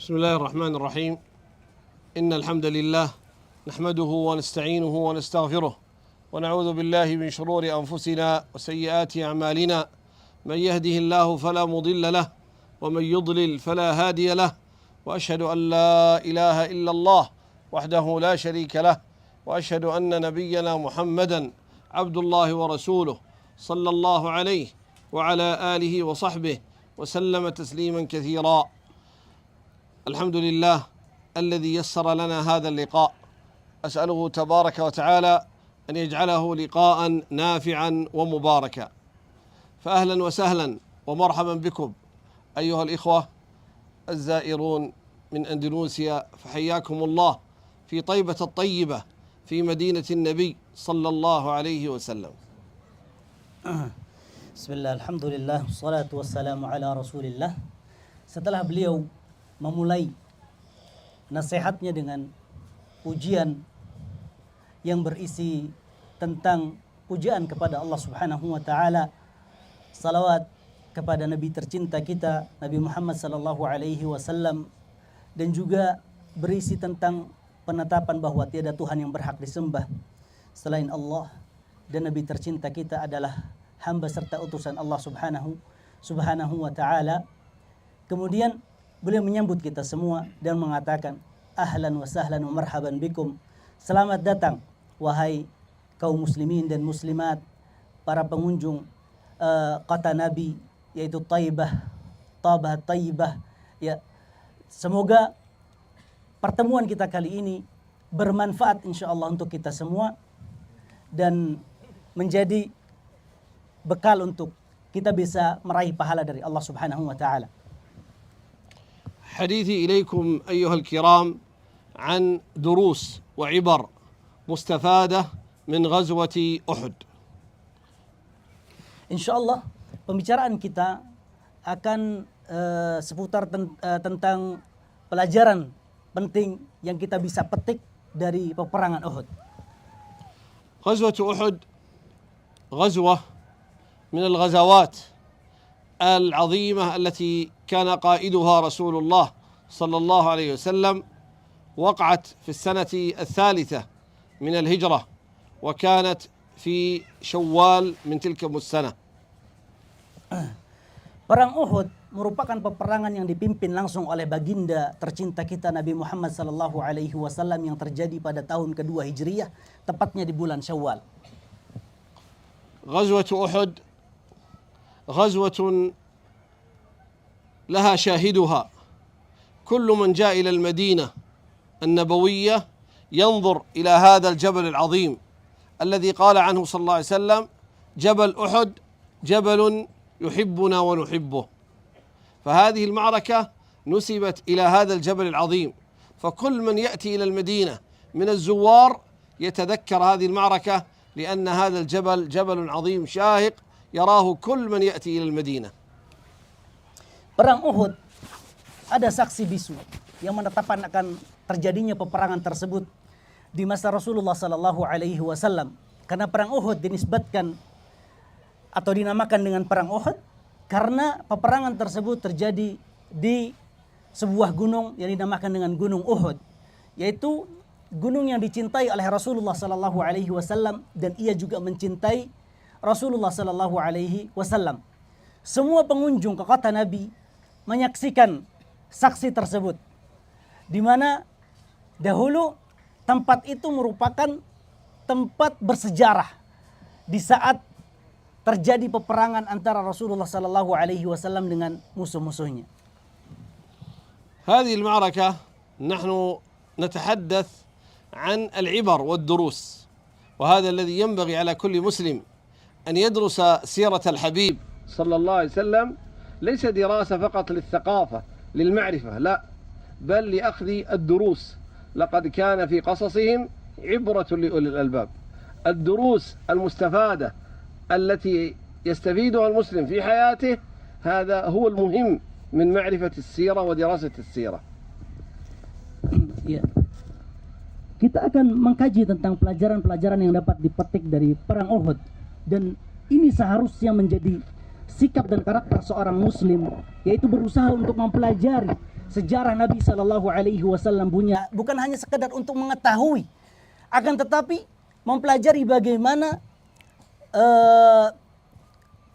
بسم الله الرحمن الرحيم. إن الحمد لله نحمده ونستعينه ونستغفره ونعوذ بالله من شرور أنفسنا وسيئات أعمالنا. من يهده الله فلا مضل له ومن يضلل فلا هادي له، وأشهد أن لا إله إلا الله وحده لا شريك له، وأشهد أن نبينا محمدا عبد الله ورسوله صلى الله عليه وعلى آله وصحبه وسلم تسليما كثيرا. الحمد لله الذي يسر لنا هذا اللقاء، أسأله تبارك وتعالى أن يجعله لقاء نافعا ومباركا. فأهلا وسهلا ومرحبا بكم أيها الإخوة الزائرون من أندونيسيا، فحياكم الله في طيبة الطيبة في مدينة النبي صلى الله عليه وسلم. Bismillah, alhamdulillah, salatu wassalamu ala rasulillah. Setelah beliau memulai nasihatnya dengan pujian yang berisi tentang pujian kepada Allah subhanahu wa ta'ala, salawat kepada Nabi tercinta kita, Nabi Muhammad sallallahu alaihi wasallam, dan juga berisi tentang penetapan bahwa tiada Tuhan yang berhak disembah selain Allah, dan Nabi tercinta kita adalah hamba serta utusan Allah subhanahu wa ta'ala. Kemudian beliau menyambut kita semua dan mengatakan, ahlan wa sahlan wa marhaban bikum, selamat datang wahai kaum muslimin dan muslimat, para pengunjung kota Nabi, yaitu Taibah ya. Semoga pertemuan kita kali ini bermanfaat insyaallah untuk kita semua dan menjadi bekal untuk kita bisa meraih pahala dari Allah subhanahu wa ta'ala. حديثي إليكم أيها الكرام عن دروس وعبر مستفادة من غزوة أحد. Insyaallah pembicaraan kita akan seputar tentang pelajaran penting yang kita bisa petik dari peperangan Uhud. غزوة أحد غزوة من الغزوات العظيمة التي كان قائدها رسول الله صلى الله عليه وسلم، وقعت في السنة الثالثة من الهجرة، وكانت في شوال من تلك السنة. Perang Uhud merupakan peperangan yang dipimpin langsung oleh baginda tercinta kita Nabi Muhammad sallallahu alaihi wasallam yang terjadi pada tahun kedua Hijriyah, tepatnya di bulan Syawal. غزوة أحد غزوة لها شاهدها، كل من جاء إلى المدينة النبوية ينظر إلى هذا الجبل العظيم الذي قال عنه صلى الله عليه وسلم: جبل أحد جبل يحبنا ونحبه. فهذه المعركة نسبت إلى هذا الجبل العظيم، فكل من يأتي إلى المدينة من الزوار يتذكر هذه المعركة، لأن هذا الجبل جبل عظيم شاهق يراه كل من يأتي إلى المدينة. Perang Uhud ada saksi bisu yang menetapkan akan terjadinya peperangan tersebut di masa Rasulullah sallallahu alaihi wasallam. Karena perang Uhud dinisbatkan atau dinamakan dengan perang Uhud karena peperangan tersebut terjadi di sebuah gunung yang dinamakan dengan Gunung Uhud, yaitu gunung yang dicintai oleh Rasulullah sallallahu alaihi wasallam dan ia juga mencintai Rasulullah sallallahu alaihi wasallam. Semua pengunjung ke kota Nabi menyaksikan saksi tersebut, di mana dahulu tempat itu merupakan tempat bersejarah di saat terjadi peperangan antara Rasulullah sallallahu alaihi wasallam dengan musuh-musuhnya. هذه المعركة نحن نتحدث عن العبر والدروس، وهذا الذي ينبغي على كل مسلم أن يدرس سيرة الحبيب صلى الله عليه وسلم، ليس دراسة فقط للثقافة للمعرفة، لا، بل لأخذ الدروس. لقد كان في قصصهم عبرة لأولي الألباب. الدروس المستفادة التي يستفيدها المسلم في حياته، هذا هو المهم من معرفة السيرة ودراسة السيرة. Ya. Kita akan mengkaji tentang pelajaran-pelajaran yang dapat dipetik dari perang Uhud, dan ini seharusnya menjadi sikap dan karakter seorang muslim, yaitu berusaha untuk mempelajari sejarah Nabi Shallallahu Alaihi Wasallam punya, bukan hanya sekedar untuk mengetahui, akan tetapi mempelajari bagaimana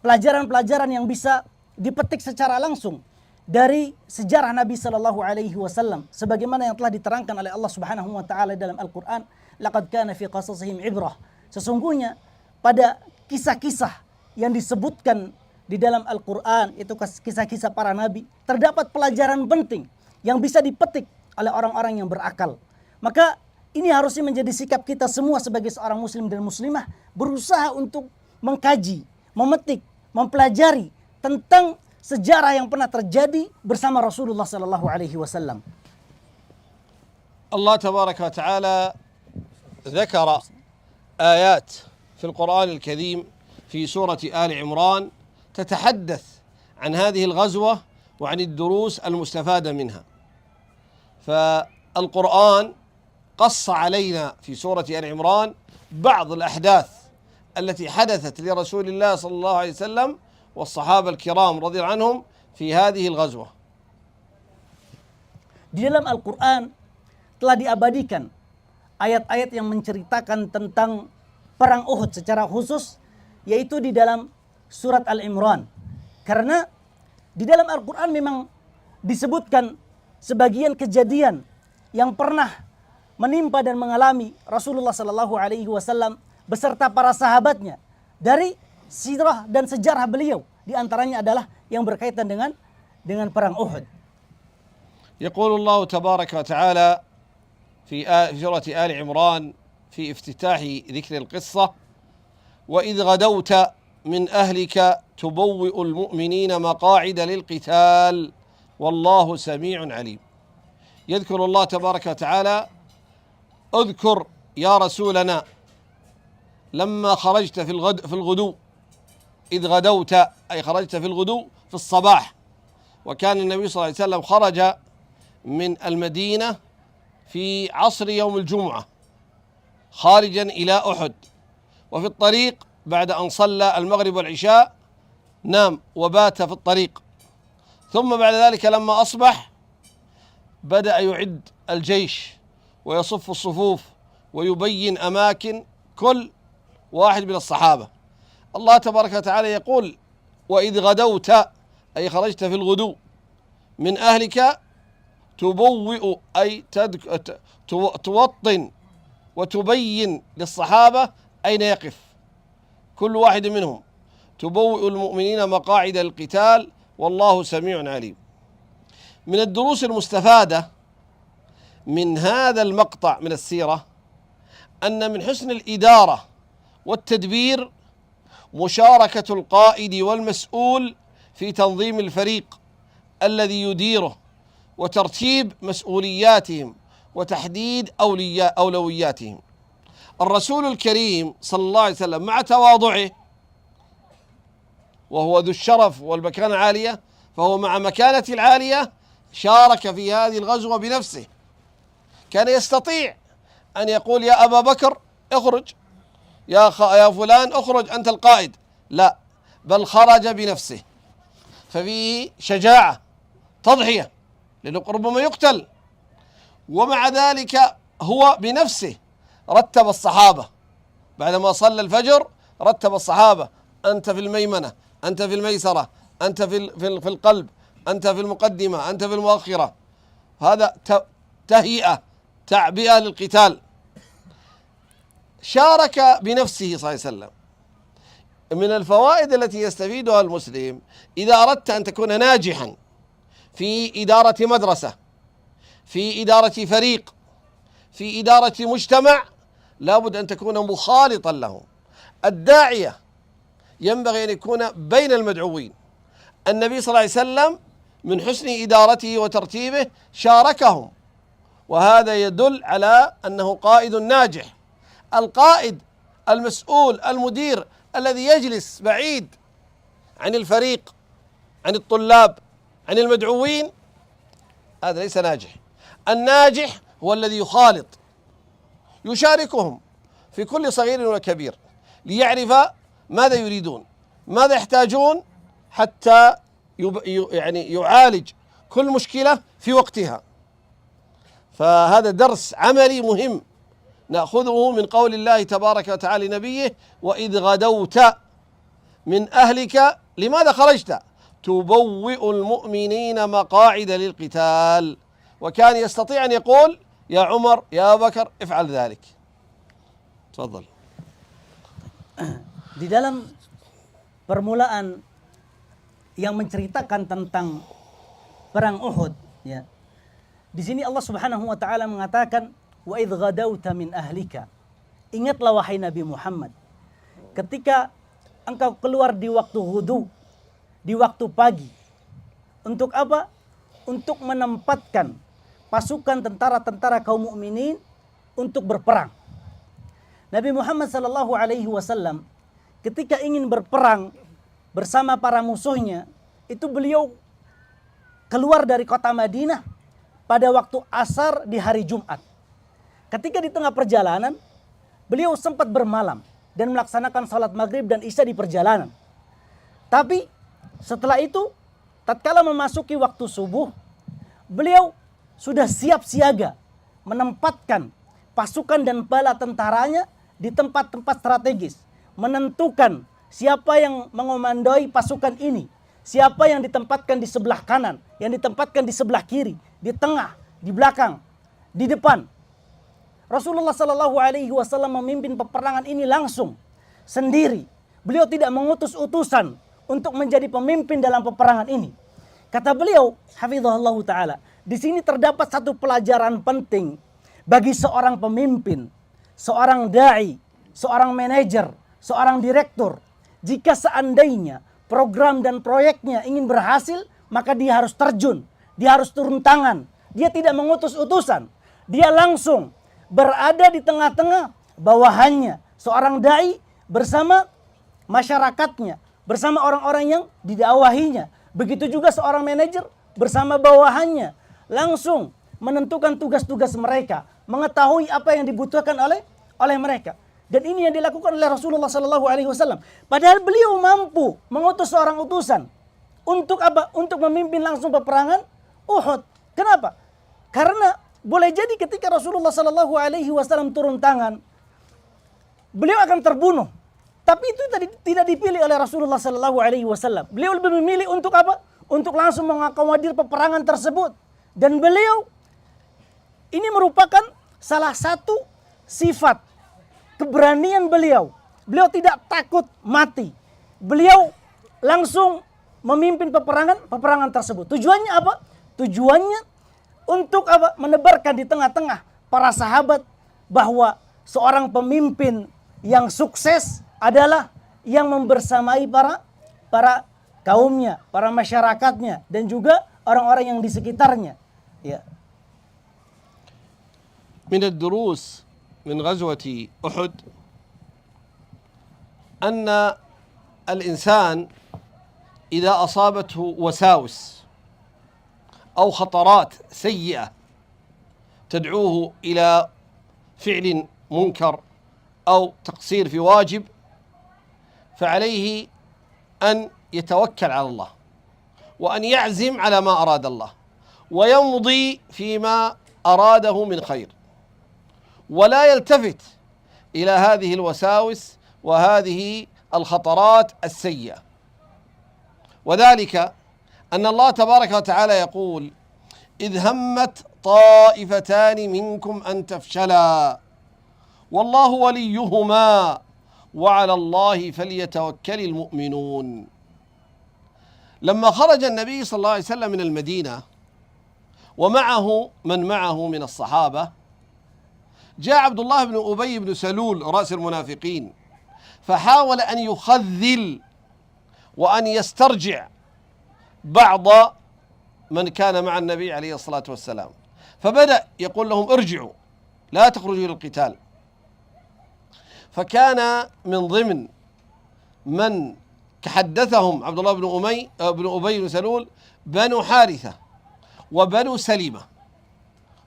pelajaran-pelajaran yang bisa dipetik secara langsung dari sejarah Nabi Shallallahu Alaihi Wasallam, sebagaimana yang telah diterangkan oleh Allah Subhanahu Wa Taala dalam Al-Quran. Laqad kana fi qasasihim ibrah. Sesungguhnya pada kisah-kisah yang disebutkan di dalam Al-Quran, itu kisah-kisah para nabi, terdapat pelajaran penting yang bisa dipetik oleh orang-orang yang berakal. Maka ini harusnya menjadi sikap kita semua sebagai seorang muslim dan muslimah, berusaha untuk mengkaji, memetik, mempelajari tentang sejarah yang pernah terjadi bersama Rasulullah sallallahu alaihi wasallam. الله تبارك وتعالى ذكر آيات في القرآن الكريم في سورة آل عمران تتحدث عن هذه الغزوة وعن الدروس المستفادة منها. فالقرآن قص علينا في سورة آل عمران بعض الأحداث التي حدثت لرسول الله صلى الله عليه وسلم والصحابة الكرام رضي الله عنهم في هذه الغزوة. Di dalam Al-Quran telah diabadikan ayat-ayat yang menceritakan tentang perang Uhud secara khusus, yaitu di dalam surat Al-Imran. Karena di dalam Al-Quran memang disebutkan sebagian kejadian yang pernah menimpa dan mengalami Rasulullah Sallallahu Alaihi Wasallam beserta para sahabatnya dari sirah dan sejarah beliau. Di antaranya adalah yang berkaitan dengan perang Uhud. يقول الله تبارك وتعالى في سورة آل عمران في افتتاح ذكر القصة: وإذ غدوت من أهلك تبوئ المؤمنين مقاعد للقتال والله سميع عليم. يذكر الله تبارك وتعالى: اذكر يا رسولنا لما خرجت في الغدو، إذ غدوت أي خرجت في الغدو في الصباح. وكان النبي صلى الله عليه وسلم خرج من المدينة في عصر يوم الجمعة خارجا إلى أحد، وفي الطريق بعد أن صلى المغرب والعشاء نام وبات في الطريق، ثم بعد ذلك لما أصبح بدأ يعد الجيش ويصف الصفوف ويبين أماكن كل واحد من الصحابة. الله تبارك وتعالى يقول: وإذ غدوت أي خرجت في الغدو من أهلك، تبوئ أي توطن وتبين للصحابة أين يقف كل واحد منهم. تبوئ المؤمنين مقاعد القتال والله سميع عليم. من الدروس المستفادة من هذا المقطع من السيرة أن من حسن الإدارة والتدبير مشاركة القائد والمسؤول في تنظيم الفريق الذي يديره وترتيب مسؤولياتهم وتحديد أولوياتهم. الرسول الكريم صلى الله عليه وسلم مع تواضعه، وهو ذو الشرف والمكانة العالية، فهو مع مكانة العالية شارك في هذه الغزوة بنفسه. كان يستطيع أن يقول: يا أبا بكر اخرج، يا فلان اخرج أنت القائد، لا، بل خرج بنفسه. ففيه شجاعة، تضحية، لأنه ربما يقتل، ومع ذلك هو بنفسه رتب الصحابة بعدما صلى الفجر، رتب الصحابة: أنت في الميمنة، أنت في الميسرة، أنت في القلب، أنت في المقدمة، أنت في المؤخرة. هذا تهيئة، تعبئة للقتال. شارك بنفسه صلى الله عليه وسلم. من الفوائد التي يستفيدها المسلم: إذا أردت أن تكون ناجحا في إدارة مدرسة، في إدارة فريق، في إدارة مجتمع، لابد أن تكون مخالطا لهم. الداعية ينبغي أن يكون بين المدعوين. النبي صلى الله عليه وسلم من حسن إدارته وترتيبه شاركهم، وهذا يدل على أنه قائد ناجح. القائد المسؤول المدير الذي يجلس بعيد عن الفريق، عن الطلاب، عن المدعوين، هذا ليس ناجح. الناجح هو الذي يخالط، يشاركهم في كل صغير وكبير ليعرف ماذا يريدون، ماذا يحتاجون، حتى يعني يعالج كل مشكلة في وقتها. فهذا درس عملي مهم نأخذه من قول الله تبارك وتعالى لنبيه: وإذ غدوت من أهلك لماذا خرجت؟ تبوئ المؤمنين مقاعد للقتال. وكان يستطيع أن يقول: يا عمر يا بكر افعل ذلك. تفضل. Di dalam permulaan yang menceritakan tentang perang Uhud, ya. Di sini Allah Subhanahu wa taala mengatakan, wa idh ghadawta min ahlika. Ingatlah wahai Nabi Muhammad, ketika engkau keluar di waktu hudu, di waktu pagi. Untuk apa? Untuk menempatkan pasukan tentara-tentara kaum mukminin untuk berperang. Nabi Muhammad sallallahu alaihi wasallam ketika ingin berperang bersama para musuhnya, itu beliau keluar dari kota Madinah pada waktu asar di hari Jumat. Ketika di tengah perjalanan, beliau sempat bermalam dan melaksanakan salat maghrib dan isya di perjalanan. Tapi setelah itu, tatkala memasuki waktu subuh, beliau sudah siap siaga menempatkan pasukan dan bala tentaranya di tempat-tempat strategis, menentukan siapa yang mengomandoi pasukan ini, siapa yang ditempatkan di sebelah kanan, yang ditempatkan di sebelah kiri, di tengah, di belakang, di depan. Rasulullah Sallallahu Alaihi Wasallam memimpin peperangan ini langsung sendiri. Beliau tidak mengutus utusan untuk menjadi pemimpin dalam peperangan ini. Kata beliau, hafizahullah taala, di sini terdapat satu pelajaran penting bagi seorang pemimpin, seorang dai, seorang manajer, seorang direktur. Jika seandainya program dan proyeknya ingin berhasil, maka dia harus terjun, dia harus turun tangan. Dia tidak mengutus utusan, dia langsung berada di tengah-tengah bawahannya, seorang dai bersama masyarakatnya, bersama orang-orang yang didakwahinya. Begitu juga seorang manajer bersama bawahannya, langsung menentukan tugas-tugas mereka, mengetahui apa yang dibutuhkan oleh mereka. Dan ini yang dilakukan oleh Rasulullah Sallallahu Alaihi Wasallam. Padahal beliau mampu mengutus seorang utusan untuk apa? Untuk memimpin langsung peperangan Uhud. Kenapa? Karena boleh jadi ketika Rasulullah Sallallahu Alaihi Wasallam turun tangan, beliau akan terbunuh. Tapi itu tadi tidak dipilih oleh Rasulullah Sallallahu Alaihi Wasallam. Beliau lebih memilih untuk apa? Untuk langsung mengakomodir peperangan tersebut. Dan beliau ini merupakan salah satu sifat keberanian beliau. Beliau tidak takut mati. Beliau langsung memimpin peperangan tersebut. Tujuannya apa? Tujuannya untuk apa? Menebarkan di tengah-tengah para sahabat bahwa seorang pemimpin yang sukses adalah yang membersamai para kaumnya, para masyarakatnya, dan juga orang-orang yang di sekitarnya. Ya. من الدروس من غزوة أحد أن الإنسان إذا أصابته وساوس أو خطرات سيئة تدعوه إلى فعل منكر أو تقصير في واجب، فعليه أن يتوكل على الله وأن يعزم على ما أراد الله ويمضي فيما أراده من خير، ولا يلتفت إلى هذه الوساوس وهذه الخطرات السيئة. وذلك أن الله تبارك وتعالى يقول: إذ همت طائفتان منكم أن تفشلا والله وليهما وعلى الله فليتوكل المؤمنون. لما خرج النبي صلى الله عليه وسلم من المدينة ومعه من معه من الصحابة، جاء عبد الله بن أبي بن سلول رأس المنافقين فحاول أن يخذل وأن يسترجع بعض من كان مع النبي عليه الصلاة والسلام، فبدأ يقول لهم: ارجعوا لا تخرجوا إلى القتال. فكان من ضمن من تحدثهم عبد الله بن أبي بن سلول بنو حارثة وبنو سليمة،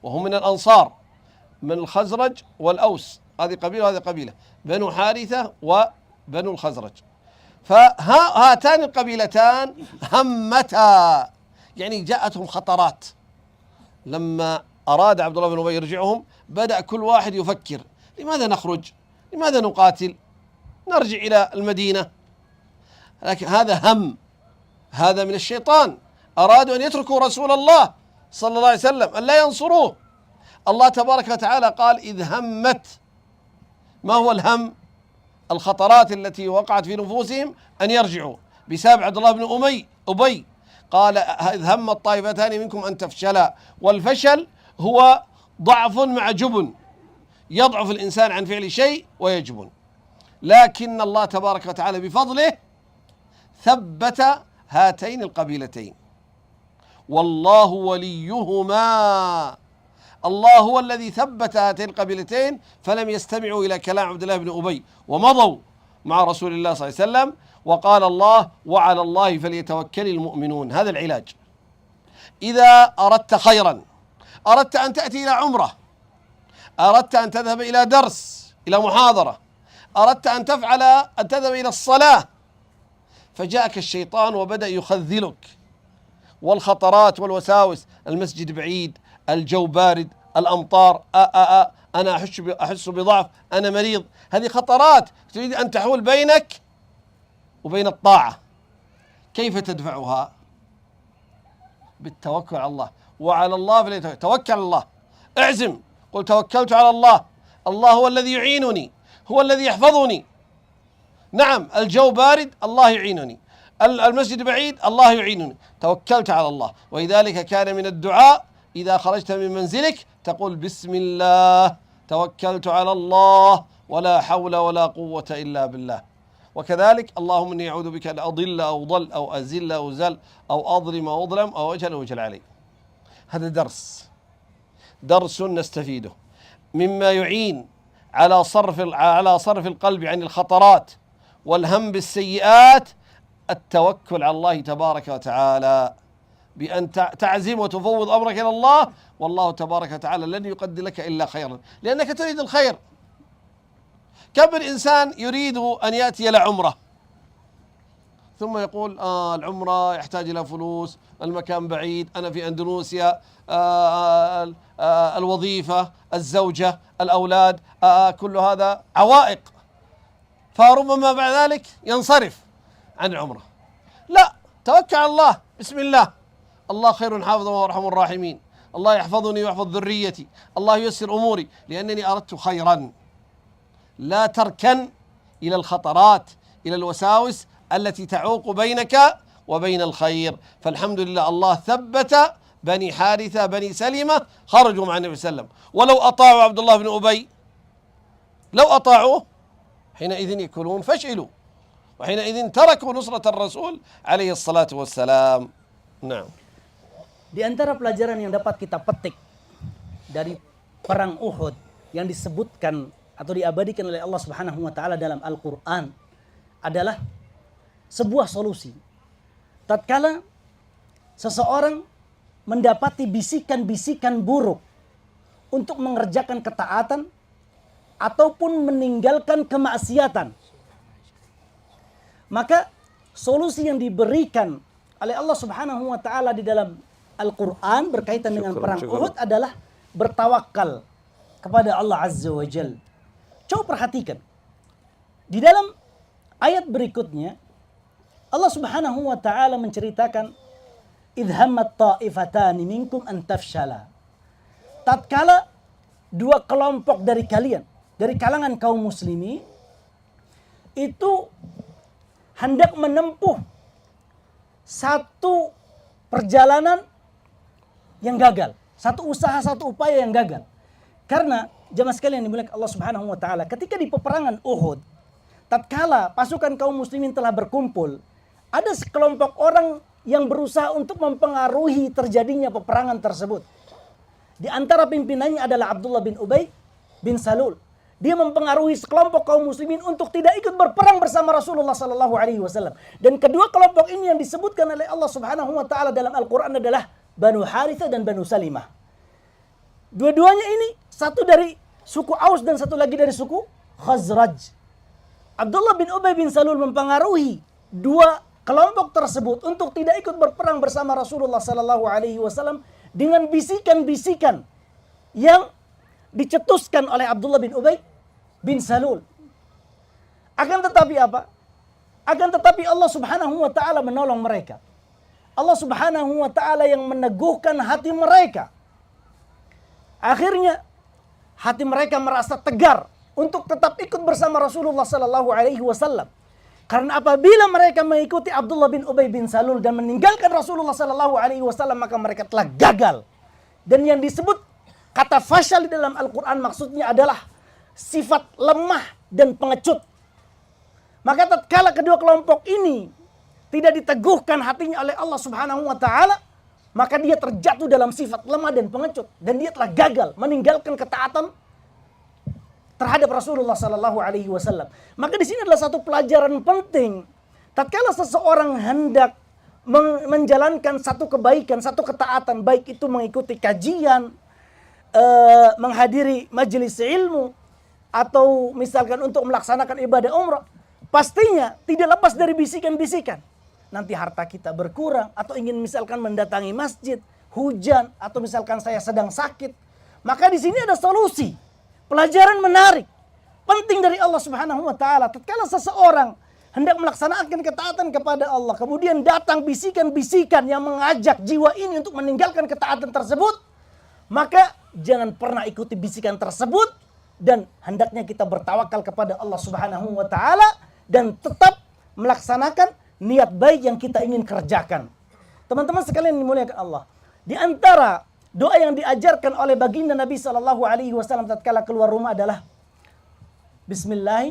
وهم من الأنصار من الخزرج والأوس، هذه قبيلة وهذه قبيلة، بنو حارثة وبنو الخزرج. فهاتان القبيلتان همتا، يعني جاءتهم خطرات. لما أراد عبد الله بن أبي يرجعهم بدأ كل واحد يفكر: لماذا نخرج؟ لماذا نقاتل؟ نرجع إلى المدينة. لكن هذا هم، هذا من الشيطان. أرادوا أن يتركوا رسول الله صلى الله عليه وسلم، أن لا ينصروه. الله تبارك وتعالى قال: إذ همت. ما هو الهم؟ الخطرات التي وقعت في نفوسهم أن يرجعوا بسبب عبد الله بن أبي. قال: إذ هم الطائفتان منكم أن تفشلا. والفشل هو ضعف مع جبن، يضعف الإنسان عن فعل شيء ويجبن. لكن الله تبارك وتعالى بفضله ثبت هاتين القبيلتين، والله وليهما. الله هو الذي ثبت هاتين القبيلتين، فلم يستمعوا إلى كلام عبد الله بن أبي ومضوا مع رسول الله صلى الله عليه وسلم. وقال الله: وعلى الله فليتوكل المؤمنون. هذا العلاج. إذا أردت خيرا، أردت أن تأتي إلى عمرة، أردت أن تذهب إلى درس، إلى محاضرة، أردت أن تذهب إلى الصلاة، فجاءك الشيطان وبدأ يخذلك، والخطرات والوساوس: المسجد بعيد، الجو بارد، الأمطار، أنا أحس بضعف، أنا مريض. هذه خطرات تريد أن تحول بينك وبين الطاعة. كيف تدفعها؟ بالتوكل على الله. وعلى الله فليتوكل. توكل على الله، اعزم، قل توكلت على الله، الله هو الذي يعينني، هو الذي يحفظني. نعم، الجو بارد، الله يعينني، المسجد بعيد، الله يعينني، توكلت على الله. ولذلك كان من الدعاء إذا خرجت من منزلك تقول: بسم الله توكلت على الله ولا حول ولا قوة إلا بالله. وكذلك: اللهم إني أعوذ بك أن أضل أو ضل أو أزل أو زل أو أظلم أو أظلم أو أجهل أو أجهل علي. هذا درس نستفيده مما يعين على صرف القلب عن الخطرات والهم بالسيئات. التوكل على الله تبارك وتعالى، بأن تعزم وتفوض أمرك إلى الله، والله تبارك وتعالى لن يقدر لك إلا خيرا، لأنك تريد الخير. كم من إنسان يريد أن يأتي إلى عمرة ثم يقول: العمرة يحتاج إلى فلوس، المكان بعيد، أنا في أندونيسيا، الوظيفة، الزوجة، الأولاد، كل هذا عوائق، فربما بعد ذلك ينصرف عن العمرة. لا، توكل على الله، بسم الله، الله خير حافظا وهو أرحم الراحمين، الله يحفظني ويحفظ ذريتي، الله ييسر أموري لأنني أردت خيرا. لا تركن إلى الخطرات، إلى الوساوس التي تعوق بينك وبين الخير. فالحمد لله الله ثبت بني حارثة بني سلمة، خرجوا مع النبي صلى الله عليه وسلم. ولو أطاعوا عبد الله بن أبي، لو أطاعوه حينئذ يكونون فشلوا، وحينئذ تركوا نصرة الرسول عليه الصلاة والسلام. نعم. Di antara pelajaran yang dapat kita petik dari perang Uhud yang disebutkan atau diabadikan oleh Allah Subhanahu wa taala dalam Al-Qur'an adalah sebuah solusi. Tatkala seseorang mendapati bisikan-bisikan buruk untuk mengerjakan ketaatan ataupun meninggalkan kemaksiatan, maka solusi yang diberikan oleh Allah Subhanahu wa taala di dalam Al-Quran berkaitan dengan perang Uhud adalah bertawakal kepada Allah Azza wa Jal. Coba perhatikan. Di dalam ayat berikutnya Allah Subhanahu wa taala menceritakan idh hammat ta'ifatani minkum an tafshala. Tatkala dua kelompok dari kalian, dari kalangan kaum muslimin itu hendak menempuh satu perjalanan yang gagal, satu usaha, satu upaya yang gagal. Karena jemaah sekalian yang dimuliakan Allah Subhanahu wa taala, ketika di peperangan Uhud, tatkala pasukan kaum muslimin telah berkumpul, ada sekelompok orang yang berusaha untuk mempengaruhi terjadinya peperangan tersebut. Di antara pimpinannya adalah Abdullah bin Ubay bin Salul. Dia mempengaruhi sekelompok kaum muslimin untuk tidak ikut berperang bersama Rasulullah sallallahu alaihi wasallam. Dan kedua kelompok ini yang disebutkan oleh Allah Subhanahu wa taala dalam Al-Qur'an adalah Banu Harithah dan Banu Salimah. Dua-duanya ini satu dari suku Aus dan satu lagi dari suku Khazraj. Abdullah bin Ubay bin Salul mempengaruhi dua kelompok tersebut untuk tidak ikut berperang bersama Rasulullah sallallahu alaihi wasallam dengan bisikan-bisikan yang dicetuskan oleh Abdullah bin Ubay bin Salul. Akan tetapi apa? Akan tetapi Allah Subhanahu wa taala menolong mereka. Allah Subhanahu wa taala yang meneguhkan hati mereka. Akhirnya hati mereka merasa tegar untuk tetap ikut bersama Rasulullah sallallahu alaihi wasallam. Karena apabila mereka mengikuti Abdullah bin Ubay bin Salul dan meninggalkan Rasulullah sallallahu alaihi wasallam, maka mereka telah gagal. Dan yang disebut kata fasyal di dalam Al-Qur'an maksudnya adalah sifat lemah dan pengecut. Maka tatkala kedua kelompok ini tidak diteguhkan hatinya oleh Allah Subhanahu wa taala, maka dia terjatuh dalam sifat lemah dan pengecut dan dia telah gagal meninggalkan ketaatan terhadap Rasulullah sallallahu alaihi wasallam. Maka di sini adalah satu pelajaran penting. Tatkala seseorang hendak menjalankan satu kebaikan, satu ketaatan, baik itu mengikuti kajian, menghadiri majelis ilmu, atau misalkan untuk melaksanakan ibadah umrah, pastinya tidak lepas dari bisikan-bisikan. Nanti harta kita berkurang, atau ingin misalkan mendatangi masjid, hujan, atau misalkan saya sedang sakit. Maka di sini ada solusi. Pelajaran menarik, penting dari Allah Subhanahu wa taala. Tatkala seseorang hendak melaksanakan ketaatan kepada Allah, kemudian datang bisikan-bisikan yang mengajak jiwa ini untuk meninggalkan ketaatan tersebut, maka jangan pernah ikuti bisikan tersebut dan hendaknya kita bertawakal kepada Allah Subhanahu wa taala dan tetap melaksanakan niat baik yang kita ingin kerjakan. Teman-teman sekalian dimuliakan Allah, di antara doa yang diajarkan oleh baginda Nabi sallallahu alaihi wasallam tatkala keluar rumah adalah Bismillah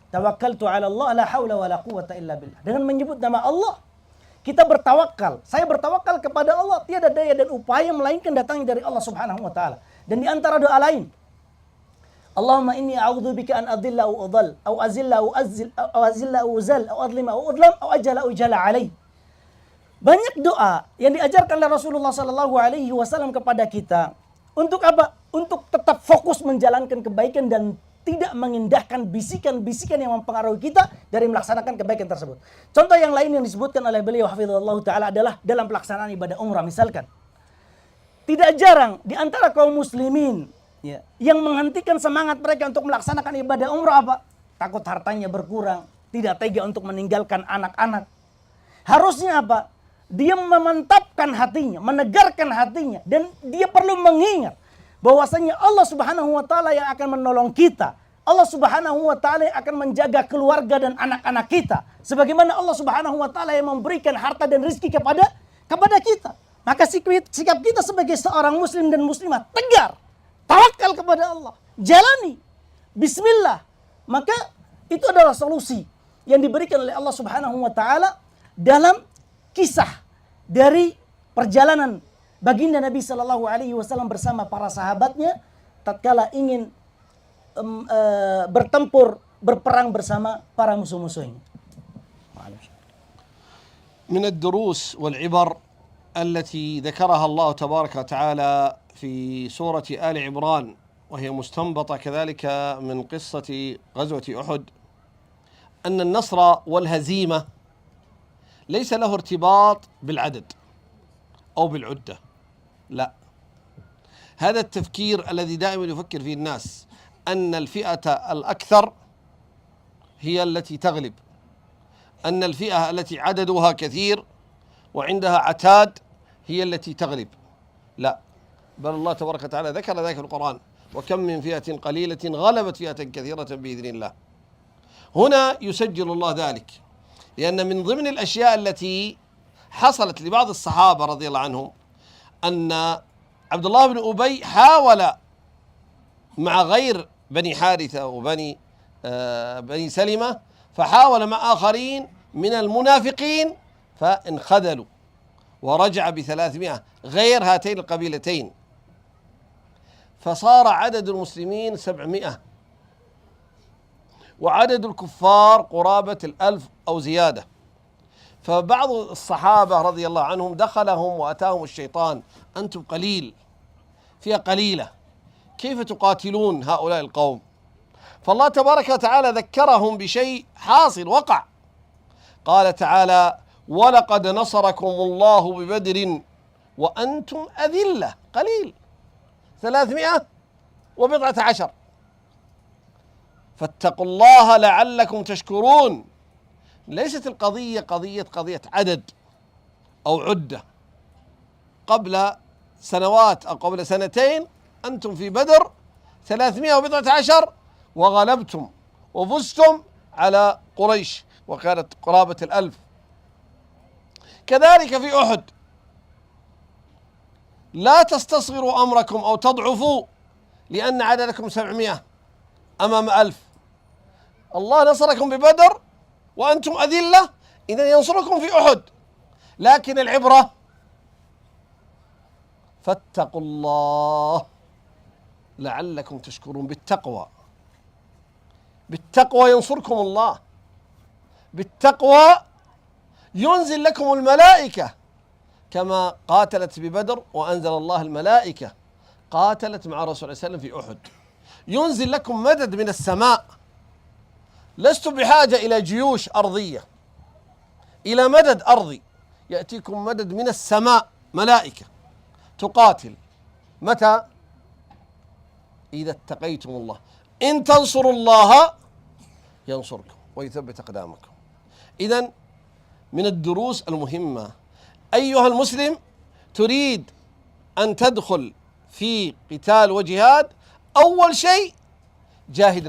tawakkaltu 'ala Allah la haula wala quwwata illa billah. Dengan menyebut nama Allah kita bertawakal. Saya bertawakal kepada Allah, tiada daya dan upaya melainkan datangnya dari Allah Subhanahu wa taala. Dan di antara doa lain, Allahumma inni a'udzubika an adilla au udhal au azilla au azil au azilla au uzal au adlima au udlam au ajala au jala alai. Banyak doa yang diajarkan oleh Rasulullah sallallahu alaihi wasallam kepada kita untuk apa? Untuk tetap fokus menjalankan kebaikan dan tidak mengindahkan bisikan-bisikan yang mempengaruhi kita dari melaksanakan kebaikan tersebut. Contoh yang lain yang disebutkan oleh beliau hafizallahu taala adalah dalam pelaksanaan ibadah umrah misalkan. Tidak jarang di antara kaum muslimin yang menghentikan semangat mereka untuk melaksanakan ibadah umrah apa? Takut hartanya berkurang, tidak tega untuk meninggalkan anak-anak. Harusnya apa? Dia memantapkan hatinya, menegarkan hatinya, dan dia perlu mengingat bahwasanya Allah Subhanahu wa taala yang akan menolong kita. Allah Subhanahu wa taala yang akan menjaga keluarga dan anak-anak kita. Sebagaimana Allah Subhanahu wa taala yang memberikan harta dan rezeki kepada kita. Maka sikap kita sebagai seorang muslim dan muslimah tegar. Tawakal kepada Allah, jalani, bismillah. Maka itu adalah solusi yang diberikan oleh Allah Subhanahu wa taala dalam kisah dari perjalanan baginda Nabi sallallahu alaihi wasallam bersama para sahabatnya tatkala ingin berperang bersama para musuh-musuhnya. من الدروس والعبر التي ذكرها الله تبارك وتعالى في سورة آل عمران وهي مستنبطة كذلك من قصة غزوة أحد أن النصر والهزيمة ليس له ارتباط بالعدد أو بالعدة، لا. هذا التفكير الذي دائما يفكر فيه الناس أن الفئة الأكثر هي التي تغلب، أن الفئة التي عددها كثير وعندها عتاد هي التي تغلب، لا. بل الله تبارك وتعالى ذكر ذلك في القرآن: وكم من فئة قليلة غلبت فئة كثيرة بإذن الله. هنا يسجل الله ذلك، لأن من ضمن الأشياء التي حصلت لبعض الصحابة رضي الله عنهم أن عبد الله بن أبي حاول مع غير بني حارثة وبني بني سلمة، فحاول مع آخرين من المنافقين فانخذلوا ورجع ب300 غير هاتين القبيلتين، فصار عدد المسلمين 700 وعدد الكفار قرابة 1000 أو زيادة. فبعض الصحابة رضي الله عنهم دخلهم وأتاهم الشيطان: أنتم قليل، فئة قليلة، كيف تقاتلون هؤلاء القوم؟ فالله تبارك وتعالى ذكرهم بشيء حاصل وقع. قال تعالى: ولقد نصركم الله ببدر وأنتم أذلة قليل 319. فاتقوا الله لعلكم تشكرون. ليست القضية قضية عدد أو عدة. قبل سنوات أو قبل سنتين أنتم في بدر 319 وغلبتم وفزتم على قريش وكانت قرابة 1000. كذلك في أحد. لا تستصغروا أمركم أو تضعفوا لأن عددكم 700 أمام 1000. الله نصركم ببدر وأنتم أذلة، إذن ينصركم في أحد. لكن العبرة فاتقوا الله لعلكم تشكرون. بالتقوى ينصركم الله، بالتقوى ينزل لكم الملائكة كما قاتلت ببدر وأنزل الله الملائكة قاتلت مع رسول الله صلى الله عليه وسلم في أحد. ينزل لكم مدد من السماء. لستم بحاجة إلى جيوش أرضية، إلى مدد أرضي. يأتيكم مدد من السماء، ملائكة تقاتل. متى؟ إذا اتقيتم الله. إن تنصروا الله ينصركم ويثبت أقدامكم. إذن من الدروس المهمة أيها المسلم، تريد أن تدخل في قتال وجهاد، أول شيء جاهد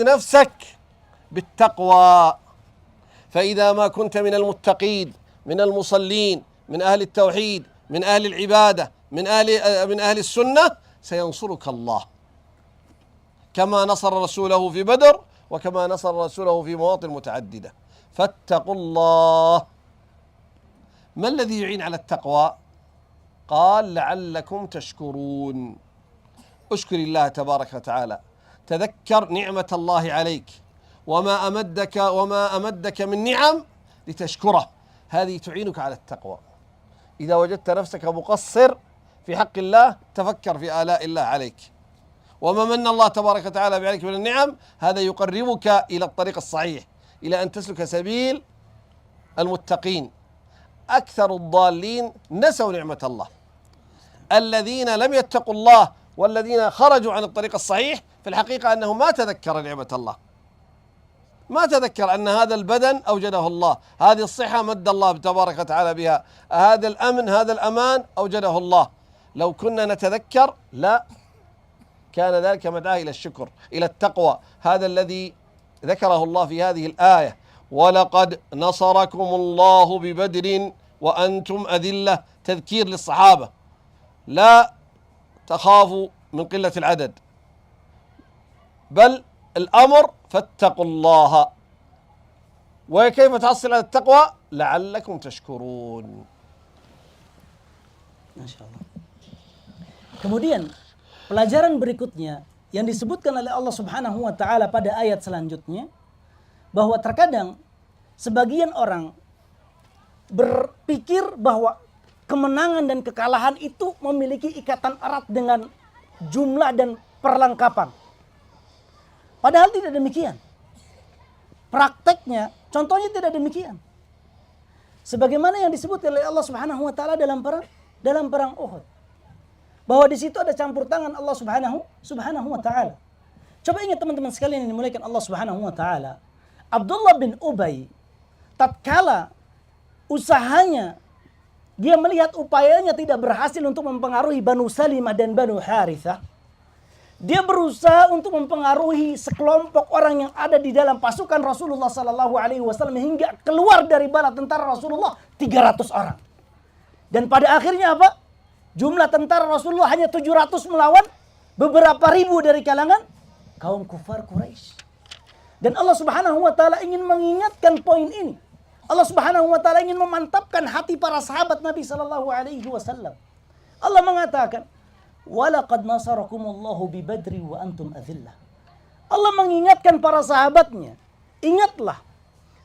نفسك بالتقوى. فإذا ما كنت من المتقين، من المصلين، من أهل التوحيد، من أهل العبادة، من أهل السنة، سينصرك الله كما نصر رسوله في بدر وكما نصر رسوله في مواطن متعددة. فاتقوا الله. ما الذي يعين على التقوى؟ قال لعلكم تشكرون. اشكر الله تبارك وتعالى، تذكر نعمة الله عليك وما أمدك من نعم لتشكره. هذه تعينك على التقوى. إذا وجدت نفسك مقصر في حق الله تفكر في آلاء الله عليك وما من الله تبارك وتعالى بعليك من النعم. هذا يقربك إلى الطريق الصحيح، إلى أن تسلك سبيل المتقين. أكثر الضالين نسوا نعمة الله. الذين لم يتقوا الله والذين خرجوا عن الطريق الصحيح في الحقيقة أنه ما تذكر نعمة الله، ما تذكر أن هذا البدن أوجده الله، هذه الصحة مد الله تبارك وتعالى بها، هذا الأمن، هذا الأمان أوجده الله. لو كنا نتذكر لا كان ذلك مدعاة إلى الشكر، إلى التقوى. هذا الذي ذكره الله في هذه الآية: ولقد نصركم الله ببدر وأنتم أذلة. تذكير للصحابة، لا تخافوا من قلة العدد، بل الأمر فاتقوا الله. وكيف تحصل على التقوى؟ لعلكم تشكرون. Masya Allah. Kemudian pelajaran berikutnya yang disebutkan oleh Allah Subhanahu wa taala pada ayat selanjutnya, bahwa terkadang sebagian orang berpikir bahwa kemenangan dan kekalahan itu memiliki ikatan erat dengan jumlah dan perlengkapan. Padahal tidak demikian. Prakteknya, contohnya tidak demikian. Sebagaimana yang disebutkan oleh Allah Subhanahu wa taala dalam perang Uhud, bahwa di situ ada campur tangan Allah Subhanahu wa taala. Coba ingat teman-teman sekalian yang dimuliakan Allah Subhanahu wa taala. Abdullah bin Ubay, tatkala usahanya, dia melihat upayanya tidak berhasil untuk mempengaruhi Banu Salimah dan Banu Harithah, dia berusaha untuk mempengaruhi sekelompok orang yang ada di dalam pasukan Rasulullah sallallahu alaihi wasallam hingga keluar dari bala tentara Rasulullah 300 orang. Dan pada akhirnya apa? Jumlah tentara Rasulullah hanya 700 melawan beberapa ribu dari kalangan kaum kufar Quraisy. Dan Allah Subhanahu wa taala ingin mengingatkan poin ini. Allah Subhanahu wa taala ingin memantapkan hati para sahabat Nabi sallallahu alaihi wasallam. Allah mengatakan, "Walaqad nasarakumullahu bi Badri wa antum adhillah." Allah mengingatkan para sahabatnya, ingatlah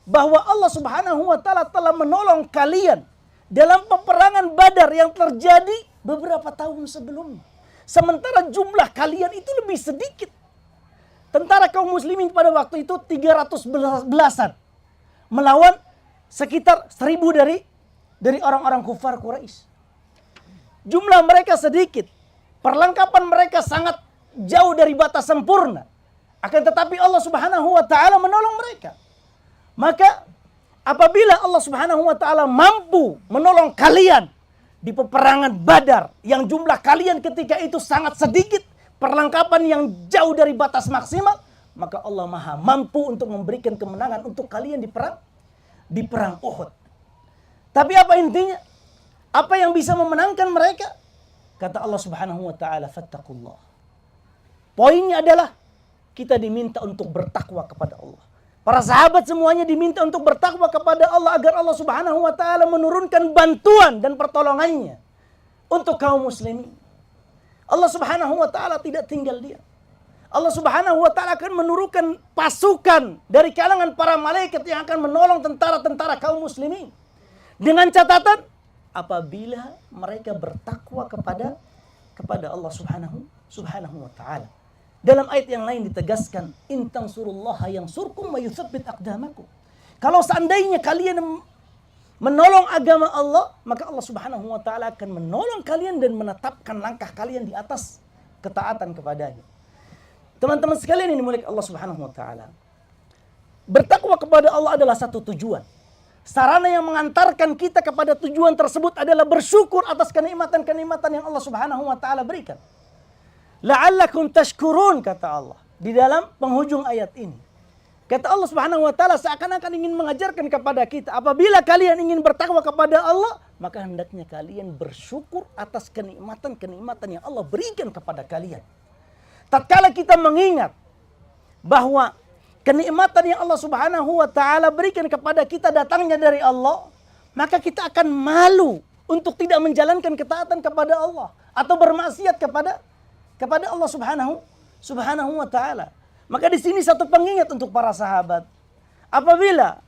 bahwa Allah Subhanahu wa taala telah menolong kalian dalam peperangan Badar yang terjadi beberapa tahun sebelumnya. Sementara jumlah kalian itu lebih sedikit. Tentara kaum muslimin pada waktu itu 300 belasan. melawan sekitar 1.000 dari orang-orang kufar Quraisy. Jumlah mereka sedikit, perlengkapan mereka sangat jauh dari batas sempurna. Akan tetapi Allah Subhanahu wa taala menolong mereka. Maka apabila Allah Subhanahu wa taala mampu menolong kalian di peperangan Badar yang jumlah kalian ketika itu sangat sedikit, perlengkapan yang jauh dari batas maksimal, maka Allah Maha mampu untuk memberikan kemenangan untuk kalian di perang Uhud. Tapi apa intinya? Apa yang bisa memenangkan mereka? Kata Allah Subhanahu wa taala, fattaqullah. Poinnya adalah kita diminta untuk bertakwa kepada Allah. Para sahabat semuanya diminta untuk bertakwa kepada Allah agar Allah Subhanahu wa taala menurunkan bantuan dan pertolongannya untuk kaum muslimin. Allah Subhanahu wa taala tidak tinggal diam. Allah Subhanahu wa taala akan menurunkan pasukan dari kalangan para malaikat yang akan menolong tentara-tentara kaum muslimin. Dengan catatan apabila mereka bertakwa kepada Allah Subhanahu wa taala. Dalam ayat yang lain ditegaskan, in tansurullaha yansurkum wa yutsabbit aqdamakum. Kalau seandainya kalian menolong agama Allah, maka Allah Subhanahu wa taala akan menolong kalian dan menetapkan langkah kalian di atas ketaatan kepadanya. Teman-teman sekalian yang dimuliakan Allah Subhanahu wa taala, bertakwa kepada Allah adalah satu tujuan. Sarana yang mengantarkan kita kepada tujuan tersebut adalah bersyukur atas kenikmatan-kenikmatan yang Allah Subhanahu wa taala berikan. La'allakum tashkurun, kata Allah di dalam penghujung ayat ini. Kata Allah Subhanahu wa taala seakan-akan ingin mengajarkan kepada kita, apabila kalian ingin bertakwa kepada Allah, maka hendaknya kalian bersyukur atas kenikmatan-kenikmatan yang Allah berikan kepada kalian. Tatkala kita mengingat bahwa kenikmatan yang Allah Subhanahu wa taala berikan kepada kita datangnya dari Allah, maka kita akan malu untuk tidak menjalankan ketaatan kepada Allah atau bermaksiat kepada Allah Subhanahu wa taala. Maka di sini satu pengingat untuk para sahabat. Apabila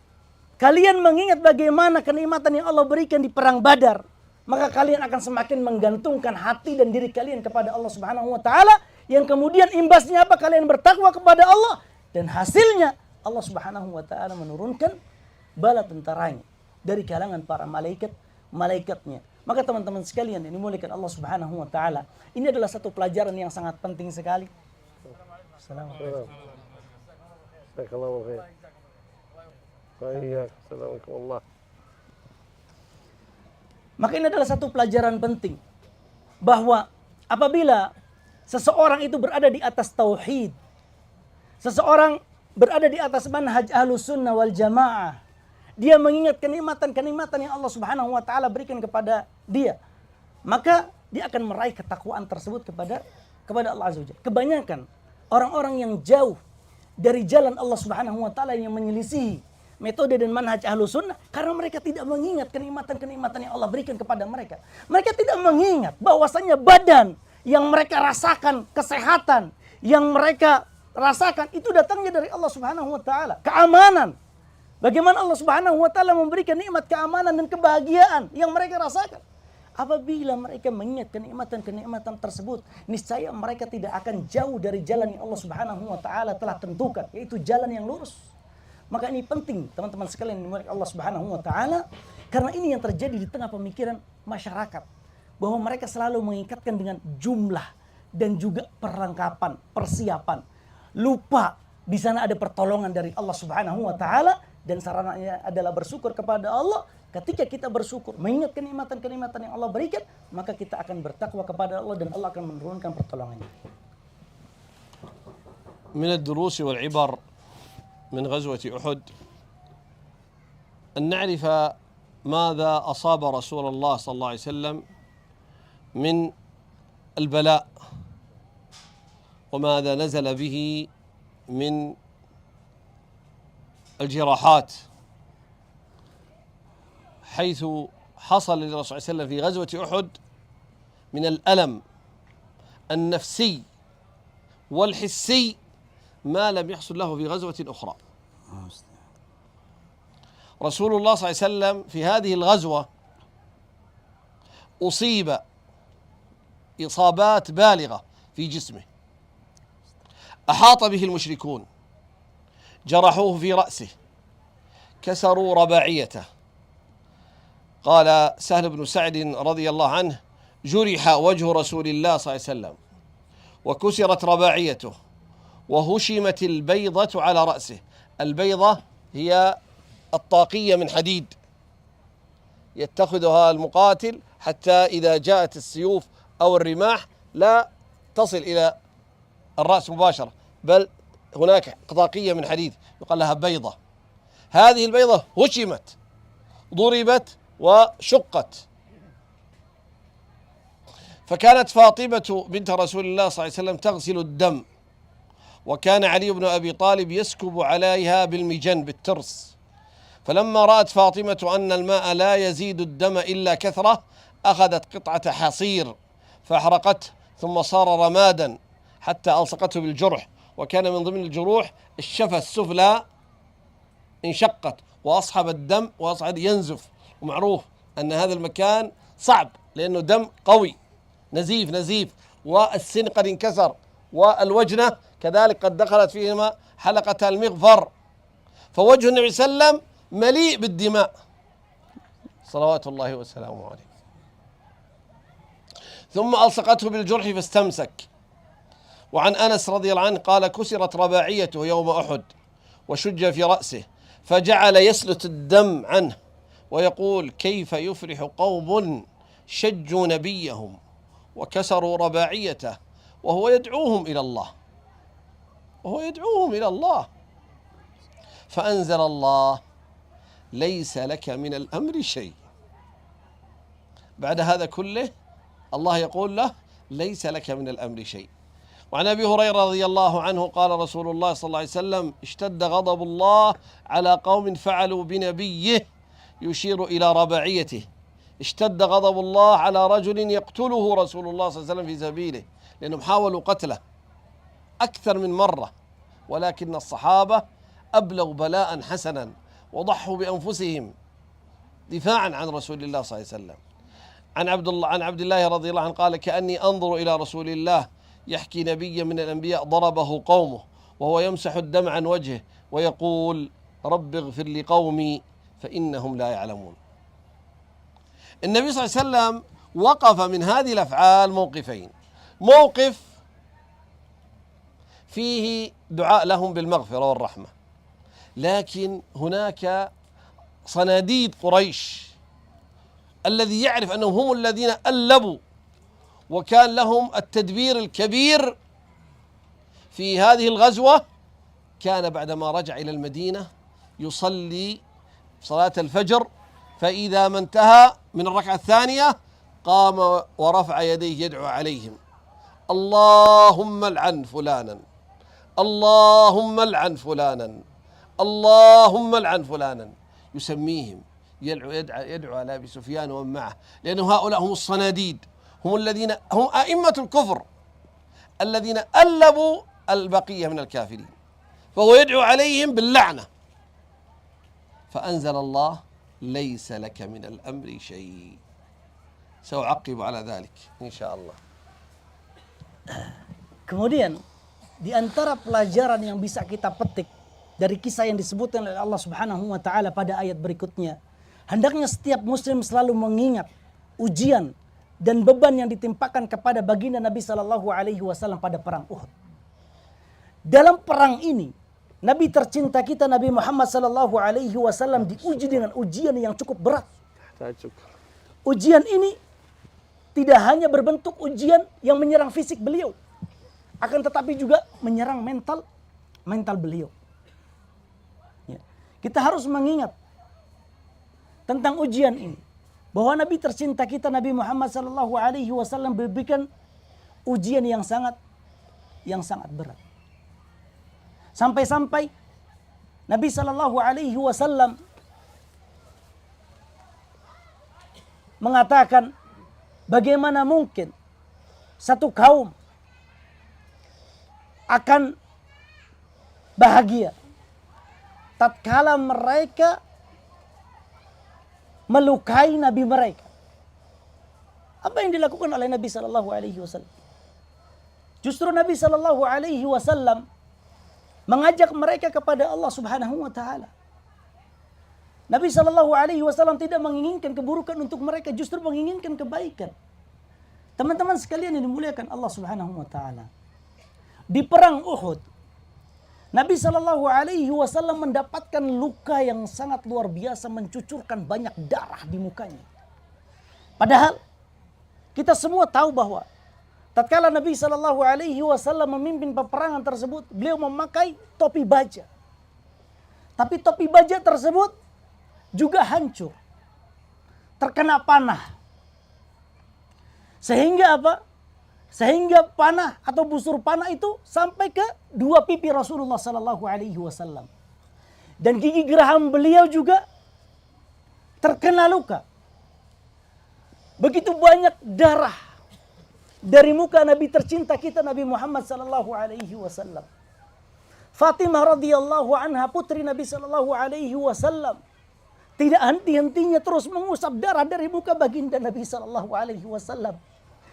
kalian mengingat bagaimana kenikmatan yang Allah berikan di perang Badar, maka kalian akan semakin menggantungkan hati dan diri kalian kepada Allah Subhanahu wa taala, yang kemudian imbasnya apa? Kalian bertakwa kepada Allah. Dan hasilnya Allah Subhanahu wa taala menurunkan bala tentaranya dari kalangan para malaikatnya. Maka teman-teman sekalian yang dimuliakan Allah Subhanahu wa taala, ini adalah satu pelajaran yang sangat penting sekali. Assalamualaikum. Maka ini adalah satu pelajaran penting bahwa apabila seseorang itu berada di atas tauhid, seseorang berada di atas manhaj Ahlus Sunnah wal Jamaah, dia mengingat kenikmatan-kenikmatan yang Allah Subhanahu wa taala berikan kepada dia, maka dia akan meraih ketakwaan tersebut kepada Allah Azza wa Jalla. Kebanyakan orang-orang yang jauh dari jalan Allah Subhanahu wa taala yang menyelisihi metode dan manhaj Ahlus Sunnah karena mereka tidak mengingat kenikmatan-kenikmatan yang Allah berikan kepada mereka. Mereka tidak mengingat bahwasanya badan yang mereka rasakan, kesehatan yang mereka rasakan itu datangnya dari Allah Subhanahu wa taala. Keamanan. Bagaimana Allah Subhanahu wa taala memberikan nikmat keamanan dan kebahagiaan yang mereka rasakan. Apabila mereka mengingat kenikmatan-kenikmatan tersebut, niscaya mereka tidak akan jauh dari jalan yang Allah Subhanahu wa taala telah tentukan, yaitu jalan yang lurus. Maka ini penting teman-teman sekalian dimulai Allah Subhanahu wa taala, karena ini yang terjadi di tengah pemikiran masyarakat, bahwa mereka selalu mengikatkan dengan jumlah dan juga perlengkapan, persiapan. Lupa di sana ada pertolongan dari Allah Subhanahu wa taala, dan sarananya adalah bersyukur kepada Allah. Ketika kita bersyukur, mengingat kenikmatan-kenikmatan yang Allah berikan, maka kita akan bertakwa kepada Allah dan Allah akan menurunkan pertolongannya. من الدروس والعبر من غزوة أحد أن نعرف ماذا أصاب رسول الله صلى الله عليه وسلم من البلاء وماذا نزل به من الجراحات، حيث حصل للرسول صلى الله عليه وسلم في غزوة أحد من الألم النفسي والحسي ما لم يحصل له في غزوة أخرى. رسول الله صلى الله عليه وسلم في هذه الغزوة أصيب إصابات بالغة في جسمه، أحاط به المشركون، جرحوه في رأسه، كسروا رباعيته. قال سهل بن سعد رضي الله عنه: جرح وجه رسول الله صلى الله عليه وسلم وكسرت رباعيته وهشمت البيضة على رأسه. البيضة هي الطاقية من حديد يتخذها المقاتل حتى إذا جاءت السيوف أو الرماح لا تصل إلى الرأس مباشرة، بل هناك طاقية من حديد يقال لها بيضة. هذه البيضة هشمت، ضربت وشقت. فكانت فاطمة بنت رسول الله صلى الله عليه وسلم تغسل الدم، وكان علي بن أبي طالب يسكب عليها بالمجن بالترس. فلما رأت فاطمة أن الماء لا يزيد الدم إلا كثرة أخذت قطعة حصير فأحرقته، ثم صار رمادا حتى ألصقته بالجرح، وكان من ضمن الجروح الشفة السفلى انشقت وأصحب الدم وأصعد ينزف، ومعروف أن هذا المكان صعب لأنه دم قوي نزيف، والسن قد انكسر، والوجنة كذلك قد دخلت فيهما حلقة المغفر، فوجه النبي صلى الله عليه وسلم مليء بالدماء صلوات الله وسلامه عليه. ثم ألصقته بالجرح فاستمسك. وعن أنس رضي الله عنه قال: كسرت رباعيته يوم أحد وشج في رأسه، فجعل يسلت الدم عنه ويقول: كيف يفرح قوم شجوا نبيهم وكسروا رباعيته وهو يدعوهم إلى الله فأنزل الله: ليس لك من الأمر شيء. بعد هذا كله الله يقول له: ليس لك من الأمر شيء. وعن أبي هريرة رضي الله عنه قال رسول الله صلى الله عليه وسلم: اشتد غضب الله على قوم فعلوا بنبيه، يشير إلى رباعيته. اشتد غضب الله على رجل يقتله رسول الله صلى الله عليه وسلم في سبيله، لأنهم حاولوا قتله أكثر من مرة، ولكن الصحابة أبلغوا بلاء حسنا وضحوا بأنفسهم دفاعا عن رسول الله صلى الله عليه وسلم. عن عبد الله رضي الله عنه قال: كأني أنظر إلى رسول الله يحكي نبيا من الأنبياء ضربه قومه وهو يمسح الدم عن وجهه ويقول: رب اغفر لقومي فإنهم لا يعلمون. النبي صلى الله عليه وسلم وقف من هذه الأفعال موقفين: موقف فيه دعاء لهم بالمغفرة والرحمة، لكن هناك صناديد قريش الذي يعرف أنهم هم الذين ألبوا وكان لهم التدبير الكبير في هذه الغزوة، كان بعدما رجع إلى المدينة يصلي صلاة الفجر، فإذا ما انتهى من الركعة الثانية قام ورفع يديه يدعو عليهم: اللهم العن فلانا، اللهم العن فلانا، اللهم العن فلانا، يسميهم، يدعو على أبي سفيان ومن معه، لأن هؤلاء هم الصناديد، هم الذين هم أئمة الكفر الذين ألبوا البقية من الكافرين، فهو يدعو عليهم باللعنة. فأنزل الله: ليس لك من الأمر شيء. سأعقب على ذلك إن شاء الله. Kemudian di antara pelajaran yang bisa kita petik dari kisah yang disebutkan oleh Allah Subhanahu wa taala pada ayat berikutnya, hendaknya setiap muslim selalu mengingat ujian dan beban yang ditimpakan kepada baginda Nabi sallallahu alaihi wasallam pada perang Uhud. Dalam perang ini, Nabi tercinta kita Nabi Muhammad sallallahu alaihi wasallam diuji dengan ujian yang cukup berat. Ujian ini tidak hanya berbentuk ujian yang menyerang fisik beliau, akan tetapi juga menyerang mental beliau. Ya. Kita harus mengingat tentang ujian ini, bahwa Nabi tercinta kita Nabi Muhammad sallallahu alaihi wasallam diberikan ujian yang sangat berat. Sampai-sampai Nabi sallallahu alaihi wasallam mengatakan, bagaimana mungkin satu kaum akan bahagia tatkala mereka melukai Nabi mereka. Apa yang dilakukan oleh Nabi sallallahu alaihi wasallam? Justru Nabi sallallahu alaihi wasallam mengajak mereka kepada Allah Subhanahu wa taala. Nabi SAW tidak menginginkan keburukan untuk mereka, justru menginginkan kebaikan. Teman-teman sekalian yang dimuliakan Allah Subhanahu wa taala. Di perang Uhud, Nabi SAW mendapatkan luka yang sangat luar biasa, mencucurkan banyak darah di mukanya. Padahal kita semua tahu bahwa tatkala Nabi SAW memimpin peperangan tersebut, beliau memakai topi baja. Tapi topi baja tersebut juga hancur, terkena panah. Sehingga apa? Sehingga panah atau busur panah itu sampai ke dua pipi Rasulullah SAW. Dan gigi geraham beliau juga terkena luka. Begitu banyak darah dari muka Nabi tercinta kita, Nabi Muhammad SAW. Fatimah radhiyallahu anha, putri Nabi SAW, tidak henti-hentinya terus mengusap darah dari muka baginda Nabi SAW.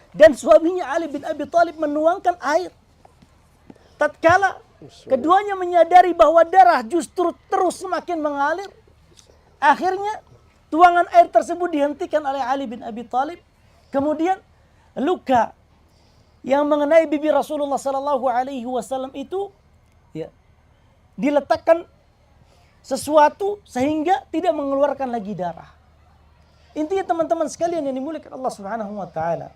Dan suaminya Ali bin Abi Thalib menuangkan air. Tatkala keduanya menyadari bahwa darah justru terus semakin mengalir, akhirnya tuangan air tersebut dihentikan oleh Ali bin Abi Thalib. Kemudian luka yang mengenai bibi Rasulullah SAW itu ya, diletakkan sesuatu sehingga tidak mengeluarkan lagi darah. Intinya teman-teman sekalian yang dimuliakan Allah Subhanahu wa taala,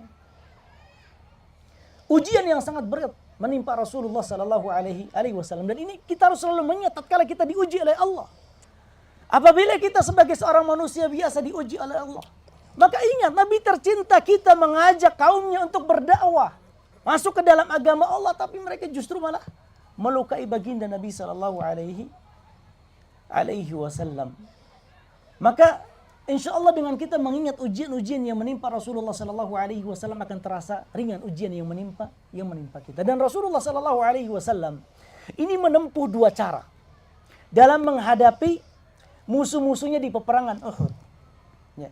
ujian yang sangat berat menimpa Rasulullah SAW, dan ini kita harus selalu mengingat tatkala kita diuji oleh Allah. Apabila kita sebagai seorang manusia biasa diuji oleh Allah, maka ingat Nabi tercinta kita mengajak kaumnya untuk berdakwah, masuk ke dalam agama Allah, tapi mereka justru malah melukai baginda Nabi SAW. Maka insya Allah dengan kita mengingat ujian-ujian yang menimpa Rasulullah SAW akan terasa ringan ujian yang menimpa kita. Dan Rasulullah SAW ini menempuh dua cara dalam menghadapi musuh-musuhnya di peperangan Uhud. Ya.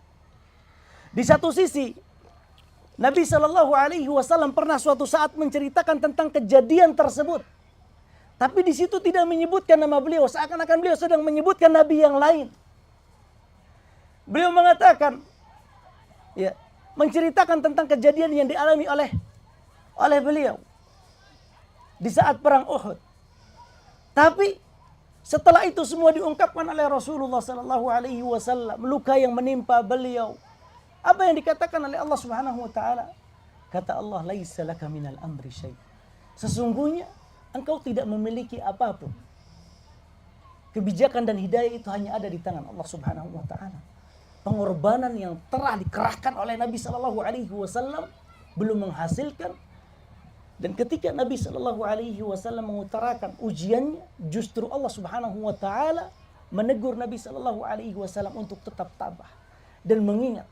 Di satu sisi Nabi SAW pernah suatu saat menceritakan tentang kejadian tersebut. Tapi di situ tidak menyebutkan nama beliau, seakan-akan beliau sedang menyebutkan nabi yang lain. Beliau mengatakan, ya, menceritakan tentang kejadian yang dialami oleh beliau di saat perang Uhud. Tapi setelah itu semua diungkapkan oleh Rasulullah SAW, luka yang menimpa beliau. Apa yang dikatakan oleh Allah Subhanahu wa taala? Kata Allah, "Laisa laka minal amri syai'." Sesungguhnya engkau tidak memiliki apapun. Kebijakan dan hidayah itu hanya ada di tangan Allah Subhanahu wa taala. Pengorbanan yang telah dikerahkan oleh Nabi SAW belum menghasilkan. Dan ketika Nabi SAW mengutarakan ujiannya, justru Allah Subhanahu wa taala menegur Nabi SAW untuk tetap tabah dan mengingat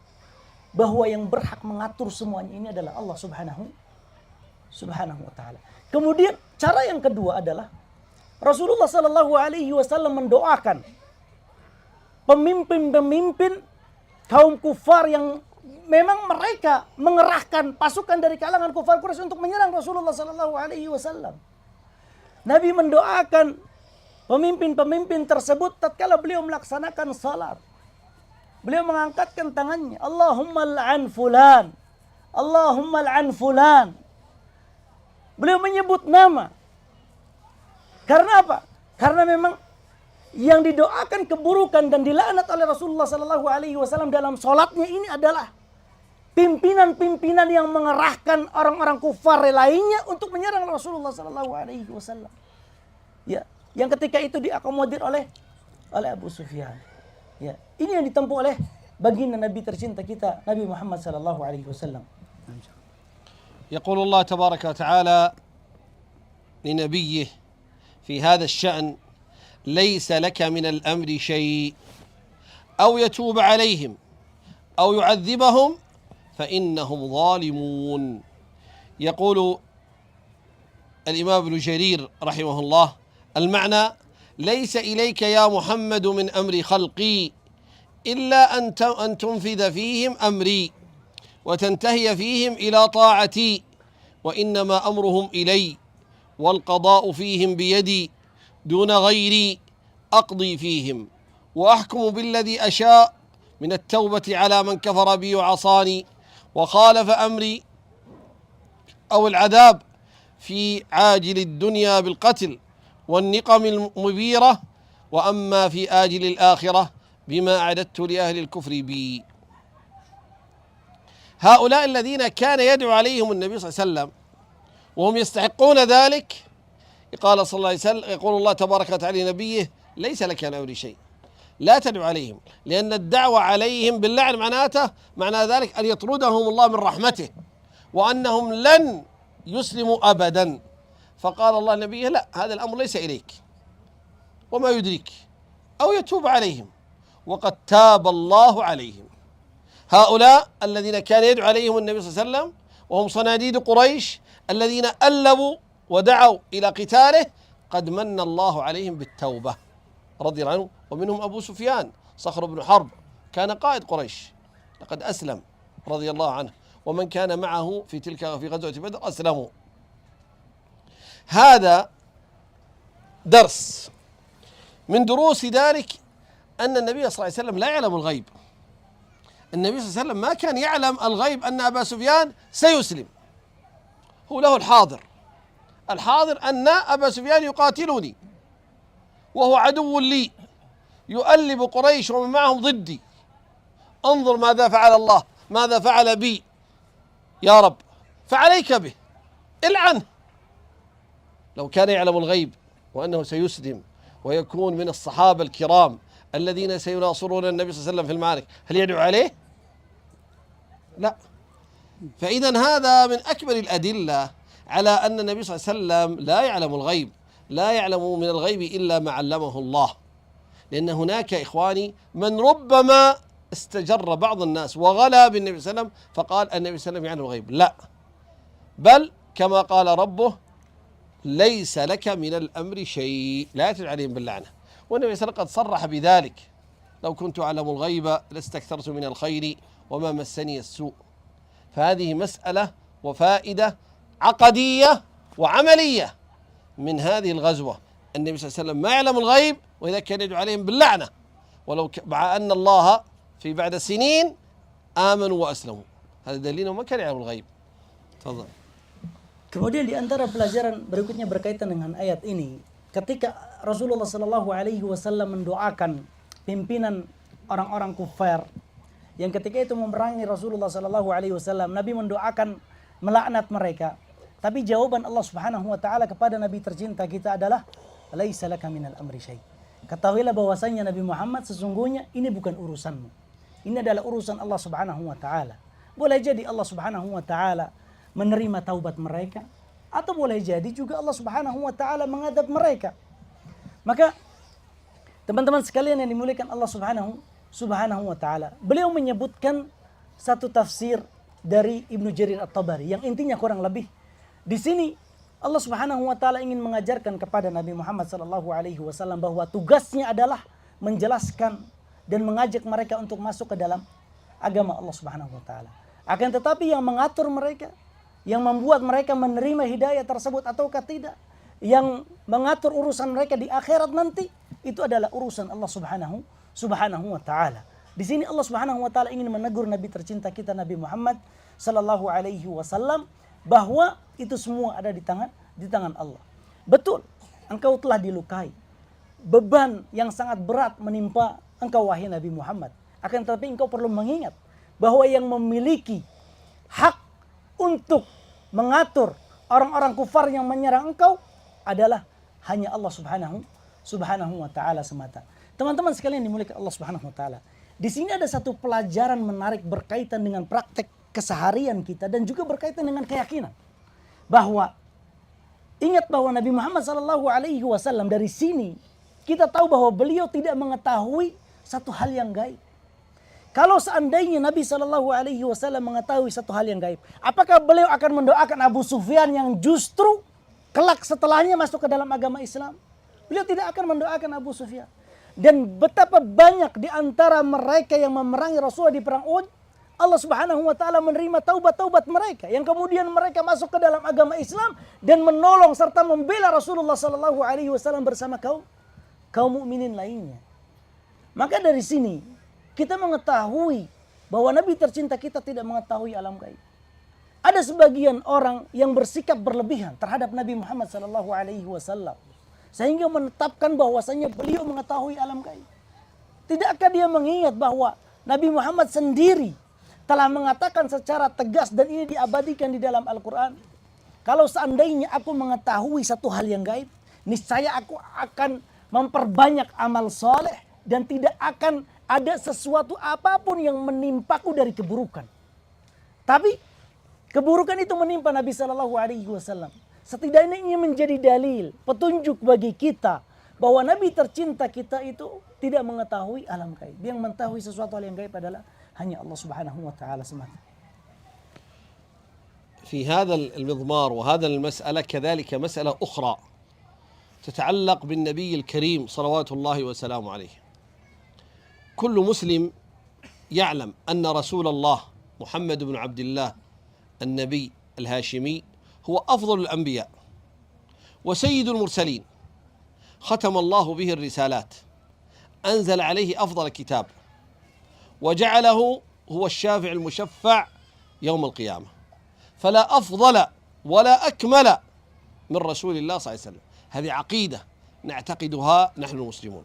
bahwa yang berhak mengatur semuanya ini adalah Allah Subhanahu wa taala. Kemudian cara yang kedua adalah Rasulullah SAW mendoakan pemimpin-pemimpin kaum kufar yang memang mereka mengerahkan pasukan dari kalangan kufar Quraisy untuk menyerang Rasulullah SAW. Nabi mendoakan pemimpin-pemimpin tersebut tatkala beliau melaksanakan salat. Beliau mengangkatkan tangannya, Allahumma la'an fulan, Allahumma la'an fulan. Beliau menyebut nama. Karena apa? Karena memang yang didoakan keburukan dan dilaknat oleh Rasulullah SAW dalam sholatnya ini adalah pimpinan-pimpinan yang mengerahkan orang-orang kufar lainnya untuk menyerang Rasulullah SAW. Ya, yang ketika itu diakomodir oleh Abu Sufyan. Ya, ini yang ditempuh oleh baginda Nabi tercinta kita, Nabi Muhammad SAW. يقول الله تبارك وتعالى لنبيه في هذا الشأن: ليس لك من الأمر شيء أو يتوب عليهم أو يعذبهم فإنهم ظالمون. يقول الإمام ابن جرير رحمه الله: المعنى: ليس إليك يا محمد من أمر خلقي إلا أن تنفذ فيهم أمري وتنتهي فيهم إلى طاعتي وإنما أمرهم إلي والقضاء فيهم بيدي دون غيري أقضي فيهم وأحكم بالذي أشاء من التوبة على من كفر بي وعصاني وخالف أمري أو العذاب في عاجل الدنيا بالقتل والنقم المبيرة، وأما في آجل الآخرة بما أعددت لأهل الكفر بي. هؤلاء الذين كان يدعو عليهم النبي صلى الله عليه وسلم وهم يستحقون ذلك، قال صلى الله عليه وسلم، يقول الله تبارك وتعالى لنبيه: ليس لك من أمر شيء، لا تدعو عليهم، لأن الدعوة عليهم باللعن معنى ذلك أن يطردهم الله من رحمته وأنهم لن يسلموا أبدا. فقال الله لنبيه: لا، هذا الأمر ليس إليك، وما يدريك، أو يتوب عليهم، وقد تاب الله عليهم. هؤلاء الذين كان يدعو عليهم النبي صلى الله عليه وسلم وهم صناديد قريش الذين ألبوا ودعوا إلى قتاله، قد من الله عليهم بالتوبة رضي الله عنه. ومنهم أبو سفيان صخر بن حرب، كان قائد قريش، لقد أسلم رضي الله عنه، ومن كان معه في غزوة بدر أسلموا. هذا درس من دروس ذلك أن النبي صلى الله عليه وسلم لا يعلم الغيب. النبي صلى الله عليه وسلم ما كان يعلم الغيب أن أبا سفيان سيسلم، هو له الحاضر أن أبا سفيان يقاتلني وهو عدو لي، يؤلب قريش ومن معهم ضدي، انظر ماذا فعل الله، ماذا فعل بي يا رب، فعليك به، العنه. لو كان يعلم الغيب وأنه سيسلم ويكون من الصحابة الكرام الذين سيناصرون النبي صلى الله عليه وسلم في المعارك، هل يدعو عليه؟ لا. فإذا هذا من أكبر الأدلة على أن النبي صلى الله عليه وسلم لا يعلم الغيب، لا يعلم من الغيب إلا ما علمه الله. لأن هناك إخواني من ربما استجر بعض الناس وغلا بالنبي صلى الله عليه وسلم فقال النبي صلى الله عليه وسلم يعلم الغيب، لا، بل كما قال ربه: ليس لك من الأمر شيء، لا يتبع عليهم باللعنة. والنبي صلى الله عليه وسلم قد صرح بذلك: لو كنت أعلم الغيب لاستكثرت من الخير وما مسني السوء. فهذه مسألة وفائدة عقدية وعملية من هذه الغزوة. النبي صلى الله عليه وسلم ما يعلم الغيب، وإذا كان يدعو عليهم باللعنة، مع أن الله في بعد سنين آمنوا وأسلموا. هذا دليل ما كان يعلم الغيب. تفضل. Kemudian di antara pelajaran berikutnya berkaitan dengan ayat ini, ketika Rasulullah Shallallahu Alaihi Wasallam mendoakan pimpinan orang-orang kufar yang ketika itu memerangi Rasulullah Shallallahu Alaihi Wasallam, Nabi mendoakan melaknat mereka. Tapi jawaban Allah Subhanahu Wa Taala kepada Nabi tercinta kita adalah: laisa laka minal amri syai. Ketahuilah bahwasanya Nabi Muhammad, sesungguhnya ini bukan urusanmu. Ini adalah urusan Allah Subhanahu Wa Taala. Boleh jadi Allah Subhanahu Wa Taala menerima taubat mereka, atau boleh jadi juga Allah Subhanahu Wa Taala mengadab mereka. Maka teman-teman sekalian yang dimuliakan Allah Subhanahu Wa Taala, beliau menyebutkan satu tafsir dari Ibnu Jarir At-Tabari yang intinya kurang lebih di sini Allah Subhanahu Wa Taala ingin mengajarkan kepada Nabi Muhammad Sallallahu Alaihi Wasallam bahwa tugasnya adalah menjelaskan dan mengajak mereka untuk masuk ke dalam agama Allah Subhanahu Wa Taala. Akan tetapi yang mengatur mereka, yang membuat mereka menerima hidayah tersebut ataukah tidak, yang mengatur urusan mereka di akhirat nanti, itu adalah urusan Allah Subhanahu Wa Taala. Di sini Allah Subhanahu Wa Taala ingin menegur Nabi tercinta kita Nabi Muhammad Sallallahu Alaihi Wasallam bahwa itu semua ada di tangan Allah. Betul, engkau telah dilukai, beban yang sangat berat menimpa engkau wahai Nabi Muhammad. Akan tetapi engkau perlu mengingat bahwa yang memiliki hak untuk mengatur orang-orang kufar yang menyerang engkau adalah hanya Allah Subhanahu Wa Taala semata. Teman-teman sekalian dimuliakan Allah Subhanahu Wa Taala. Di sini ada satu pelajaran menarik berkaitan dengan praktek keseharian kita dan juga berkaitan dengan keyakinan. Bahwa ingat bahwa Nabi Muhammad Sallallahu Alaihi Wasallam, dari sini kita tahu bahwa beliau tidak mengetahui satu hal yang gaib. Kalau seandainya Nabi Shallallahu Alaihi Wasallam mengetahui satu hal yang gaib, apakah beliau akan mendoakan Abu Sufyan yang justru kelak setelahnya masuk ke dalam agama Islam? Beliau tidak akan mendoakan Abu Sufyan. Dan betapa banyak di antara mereka yang memerangi Rasulullah di perang Uhud, Allah Subhanahu Wa Taala menerima taubat mereka, yang kemudian mereka masuk ke dalam agama Islam dan menolong serta membela Rasulullah Shallallahu Alaihi Wasallam bersama kaum mukminin lainnya. Maka dari sini kita mengetahui bahwa Nabi tercinta kita tidak mengetahui alam gaib. Ada sebagian orang yang bersikap berlebihan terhadap Nabi Muhammad SAW sehingga menetapkan bahwasanya beliau mengetahui alam gaib. Tidakkah dia mengingat bahwa Nabi Muhammad sendiri telah mengatakan secara tegas dan ini diabadikan di dalam Al-Quran. Kalau seandainya aku mengetahui satu hal yang gaib, niscaya aku akan memperbanyak amal soleh dan tidak akan ada sesuatu apapun yang menimpaku dari keburukan. Tapi keburukan itu menimpa Nabi SAW. Setidaknya ini menjadi dalil, petunjuk bagi kita bahwa Nabi tercinta kita itu tidak mengetahui alam gaib. Yang mengetahui sesuatu hal yang gaib adalah hanya Allah Subhanahu wa taala semata. في هذا المضمار وهذا المسألة كذلك مسألة أخرى تتعلق بالنبي الكريم صلوات الله وسلامه عليه. كل مسلم يعلم أن رسول الله محمد بن عبد الله النبي الهاشمي هو أفضل الأنبياء وسيد المرسلين، ختم الله به الرسالات، أنزل عليه أفضل كتاب وجعله هو الشافع المشفع يوم القيامة، فلا أفضل ولا أكمل من رسول الله صلى الله عليه وسلم. هذه عقيدة نعتقدها نحن المسلمون.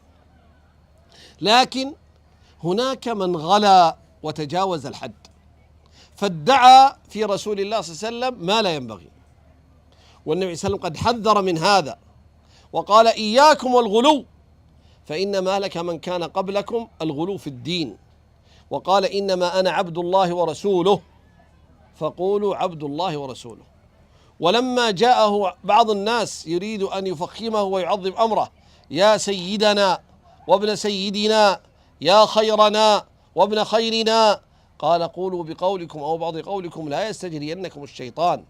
لكن هناك من غلا وتجاوز الحد فادعى في رسول الله صلى الله عليه وسلم ما لا ينبغي، والنبي صلى الله عليه وسلم قد حذر من هذا وقال إياكم والغلو فإنما هلك من كان قبلكم الغلو في الدين، وقال إنما أنا عبد الله ورسوله فقولوا عبد الله ورسوله. ولما جاءه بعض الناس يريد أن يفخمه ويعظم أمره، يا سيدنا وابن سيدنا يا خيرنا وابن خيرنا، قال قولوا بقولكم أو بعض قولكم لا يستجرينكم الشيطان،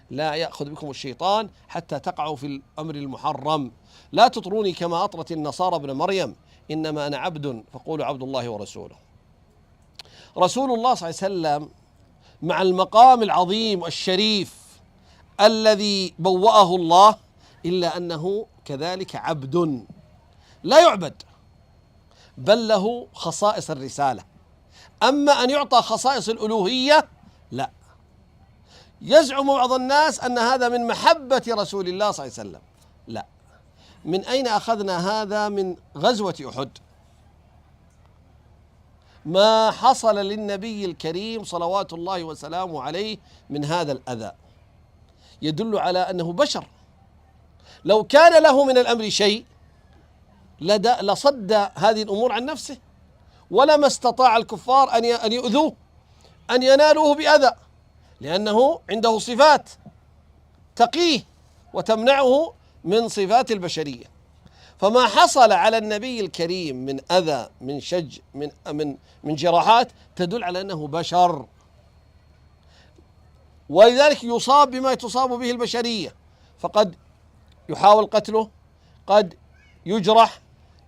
لا يأخذ بكم الشيطان حتى تقعوا في الأمر المحرم، لا تطروني كما أطرت النصارى ابن مريم، إنما أنا عبد فقولوا عبد الله ورسوله. رسول الله صلى الله عليه وسلم مع المقام العظيم الشريف الذي بوأه الله، إلا أنه كذلك عبد لا يعبد، بل له خصائص الرسالة. أما أن يعطى خصائص الألوهية لا. يزعم بعض الناس أن هذا من محبة رسول الله صلى الله عليه وسلم، لا. من أين أخذنا هذا؟ من غزوة أحد. ما حصل للنبي الكريم صلوات الله وسلامه عليه من هذا الأذى يدل على أنه بشر. لو كان له من الأمر شيء لصد هذه الأمور عن نفسه، ولما استطاع الكفار أن يؤذوه، أن ينالوه بأذى، لأنه عنده صفات تقيه وتمنعه من صفات البشرية. فما حصل على النبي الكريم من أذى، من شج، من جراحات، تدل على أنه بشر، ولذلك يصاب بما تصاب به البشرية، فقد يحاول قتله، قد يجرح،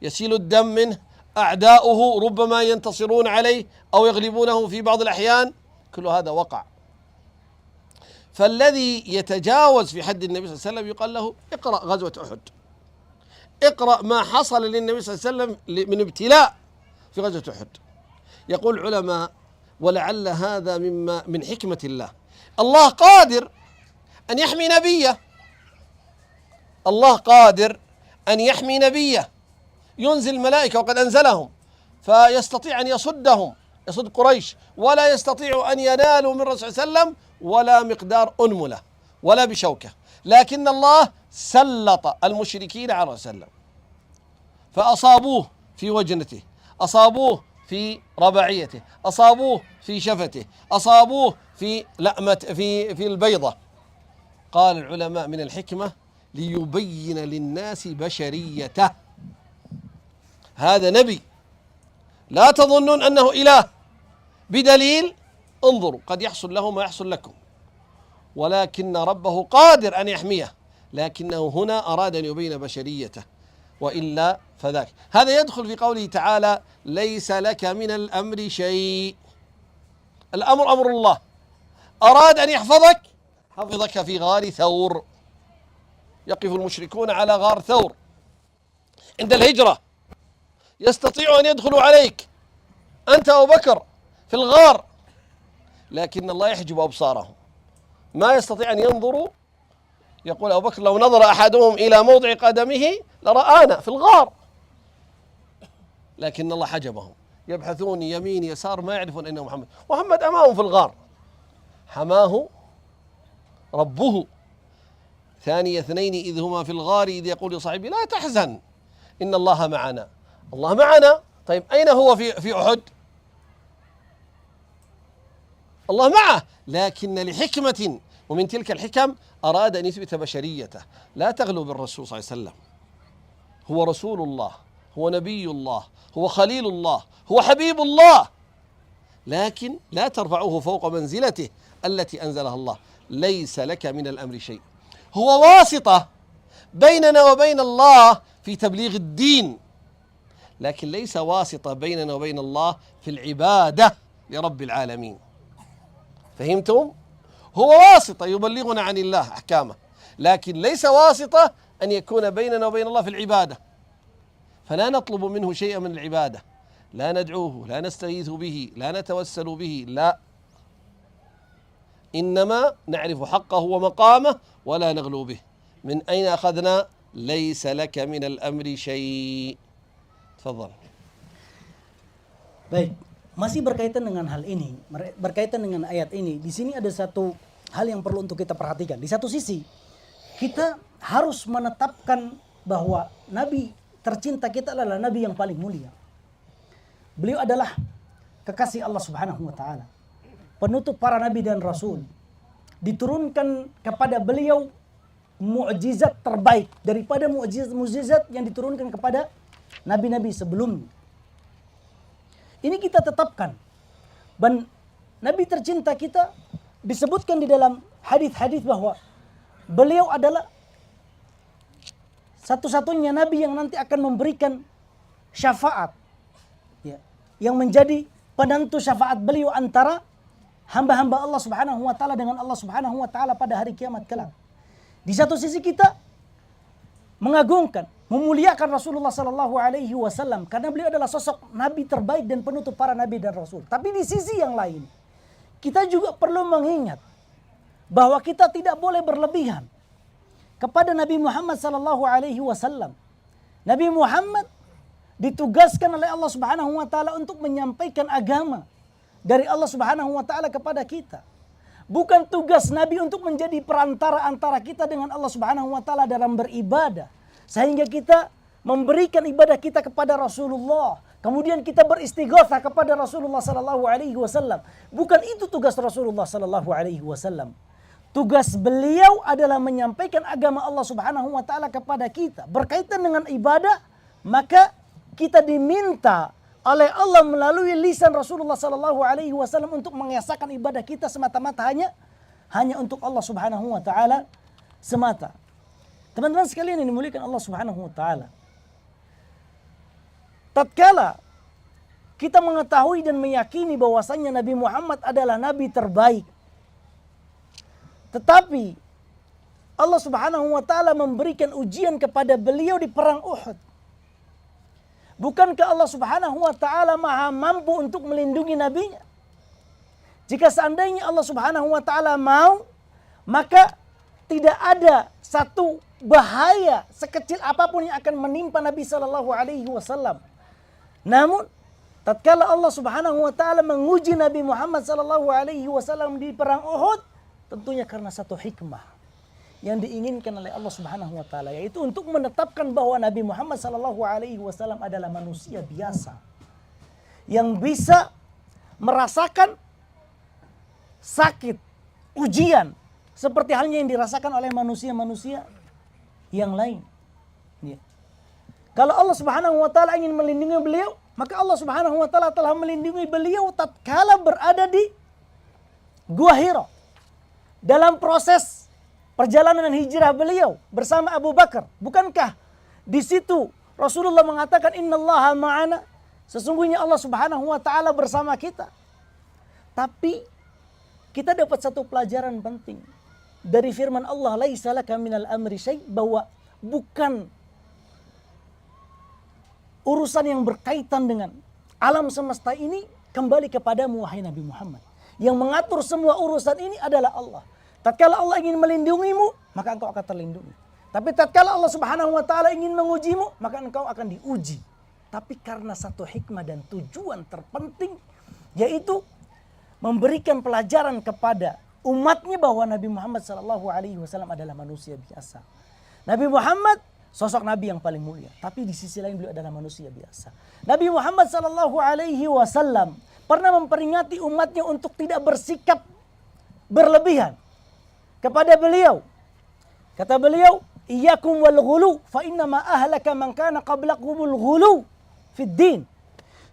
يسيل الدم منه، أعداؤه ربما ينتصرون عليه أو يغلبونه في بعض الأحيان، كل هذا وقع. فالذي يتجاوز في حد النبي صلى الله عليه وسلم يقال له اقرأ غزوة أحد، اقرأ ما حصل للنبي صلى الله عليه وسلم من ابتلاء في غزوة أحد. يقول العلماء ولعل هذا من حكمة الله، الله قادر أن يحمي نبيه، الله قادر أن يحمي نبيه، ينزل الملائكة وقد أنزلهم، فيستطيع أن يصدهم، يصد قريش، ولا يستطيع أن ينالوا من الرسول صلى الله عليه وسلم ولا مقدار أنملة ولا بشوكة، لكن الله سلط المشركين على الرسول صلى الله عليه وسلم فأصابوه في وجنته، أصابوه في رباعيته، أصابوه في شفته، أصابوه في لأمة في البيضة. قال العلماء من الحكمة ليبين للناس بشريته، هذا نبي، لا تظنون أنه إله، بدليل انظروا قد يحصل له ما يحصل لكم، ولكن ربه قادر أن يحميه، لكنه هنا أراد أن يبين بشريته، وإلا فذاك. هذا يدخل في قوله تعالى ليس لك من الأمر شيء، الأمر أمر الله، أراد أن يحفظك حفظك في غار ثور. يقف المشركون على غار ثور عند الهجرة يستطيع أن يدخلوا عليك أنت أبو بكر في الغار، لكن الله يحجب أبصارهم، ما يستطيع أن ينظروا. يقول أبو بكر: لو نظر أحدهم إلى موضع قدمه لرآنا في الغار، لكن الله حجبهم، يبحثون يمين يسار ما يعرفون أنه محمد. محمد أمامهم في الغار، حماه ربه. ثاني اثنين إذ هما في الغار إذ يقول لصاحبه لا تحزن إن الله معنا. الله معنا، طيب أين هو في أحد؟ الله معه، لكن لحكمة، ومن تلك الحكم أراد أن يثبت بشريته، لا تغلو بالرسول صلى الله عليه وسلم، هو رسول الله، هو نبي الله، هو خليل الله، هو حبيب الله، لكن لا ترفعوه فوق منزلته التي أنزلها الله. ليس لك من الأمر شيء، هو واسطة بيننا وبين الله في تبليغ الدين، لكن ليس واسطة بيننا وبين الله في العبادة لرب العالمين. فهمتم؟ هو واسطة يبلغنا عن الله أحكامه، لكن ليس واسطة أن يكون بيننا وبين الله في العبادة. فلا نطلب منه شيئا من العبادة، لا ندعوه، لا نستغيث به، لا نتوسل به، لا، إنما نعرف حقه ومقامه ولا نغلو به. من أين أخذنا؟ ليس لك من الأمر شيء. تفضل. Baik, masih berkaitan dengan hal ini, berkaitan dengan ayat ini. Di sini ada satu hal yang perlu untuk kita perhatikan. Di satu sisi, kita harus menetapkan bahwa Nabi tercinta kita adalah Nabi yang paling mulia. Beliau adalah kekasih Allah Subhanahu wa taala, penutup para nabi dan rasul. Diturunkan kepada beliau mukjizat terbaik daripada mukjizat yang diturunkan kepada nabi-nabi sebelumnya. Ini kita tetapkan. Dan Nabi tercinta kita disebutkan di dalam hadis-hadis bahwa beliau adalah satu-satunya Nabi yang nanti akan memberikan syafaat, ya, yang menjadi penentu syafaat beliau antara hamba-hamba Allah Subhanahu wa taala dengan Allah Subhanahu wa taala pada hari kiamat kelak. Di satu sisi kita mengagungkan, memuliakan Rasulullah sallallahu alaihi wasallam karena beliau adalah sosok nabi terbaik dan penutup para nabi dan rasul. Tapi di sisi yang lain, kita juga perlu mengingat bahwa kita tidak boleh berlebihan kepada Nabi Muhammad sallallahu alaihi wasallam. Nabi Muhammad ditugaskan oleh Allah Subhanahu wa taala untuk menyampaikan agama dari Allah Subhanahu wa taala kepada kita. Bukan tugas Nabi untuk menjadi perantara antara kita dengan Allah Subhanahu wa taala dalam beribadah, sehingga kita memberikan ibadah kita kepada Rasulullah, kemudian kita beristighatsah kepada Rasulullah sallallahu alaihi wasallam. Bukan itu tugas Rasulullah sallallahu alaihi wasallam. Tugas beliau adalah menyampaikan agama Allah Subhanahu wa taala kepada kita. Berkaitan dengan ibadah, maka kita diminta oleh Allah melalui lisan Rasulullah sallallahu alaihi wasallam untuk mengesahkan ibadah kita semata-mata hanya untuk Allah Subhanahu wa taala semata. Teman-teman sekalian yang dimuliakan Allah Subhanahu wa taala, tatkala kita mengetahui dan meyakini bahwasanya Nabi Muhammad adalah nabi terbaik, tetapi Allah Subhanahu wa taala memberikan ujian kepada beliau di perang Uhud. Bukankah Allah Subhanahu wa taala Maha mampu untuk melindungi nabinya? Jika seandainya Allah Subhanahu wa taala mau, maka tidak ada satu bahaya sekecil apapun yang akan menimpa Nabi sallallahu alaihi wasallam. Namun tatkala Allah Subhanahu wa taala menguji Nabi Muhammad sallallahu alaihi wasallam di perang Uhud, tentunya karena satu hikmah yang diinginkan oleh Allah Subhanahu wa taala, yaitu untuk menetapkan bahwa Nabi Muhammad sallallahu alaihi wasallam adalah manusia biasa yang bisa merasakan sakit, ujian seperti halnya yang dirasakan oleh manusia-manusia yang lain. Ya. Kalau Allah Subhanahu wa taala ingin melindungi beliau, maka Allah Subhanahu wa taala telah melindungi beliau tatkala berada di Gua Hira dalam proses perjalanan hijrah beliau bersama Abu Bakar. Bukankah di situ Rasulullah mengatakan innallaha ma'ana, sesungguhnya Allah Subhanahu wa taala bersama kita. Tapi kita dapat satu pelajaran penting dari firman Allah, laisa laka minal amri syai', bahwa bukan urusan yang berkaitan dengan alam semesta ini kembali kepadamu wahai Nabi Muhammad. Yang mengatur semua urusan ini adalah Allah. Tatkala Allah ingin melindungimu, maka engkau akan terlindungi. Tapi tatkala Allah Subhanahu wa taala ingin mengujimu, maka engkau akan diuji. Tapi karena satu hikmah dan tujuan terpenting, yaitu memberikan pelajaran kepada umatnya bahwa Nabi Muhammad SAW adalah manusia biasa. Nabi Muhammad sosok Nabi yang paling mulia, tapi di sisi lain beliau adalah manusia biasa. Nabi Muhammad SAW pernah memperingati umatnya untuk tidak bersikap berlebihan kepada beliau. Kata beliau, "Iyyakum wal ghulu fa inna ma ahlaka man kana qablakumul ghulu fid din."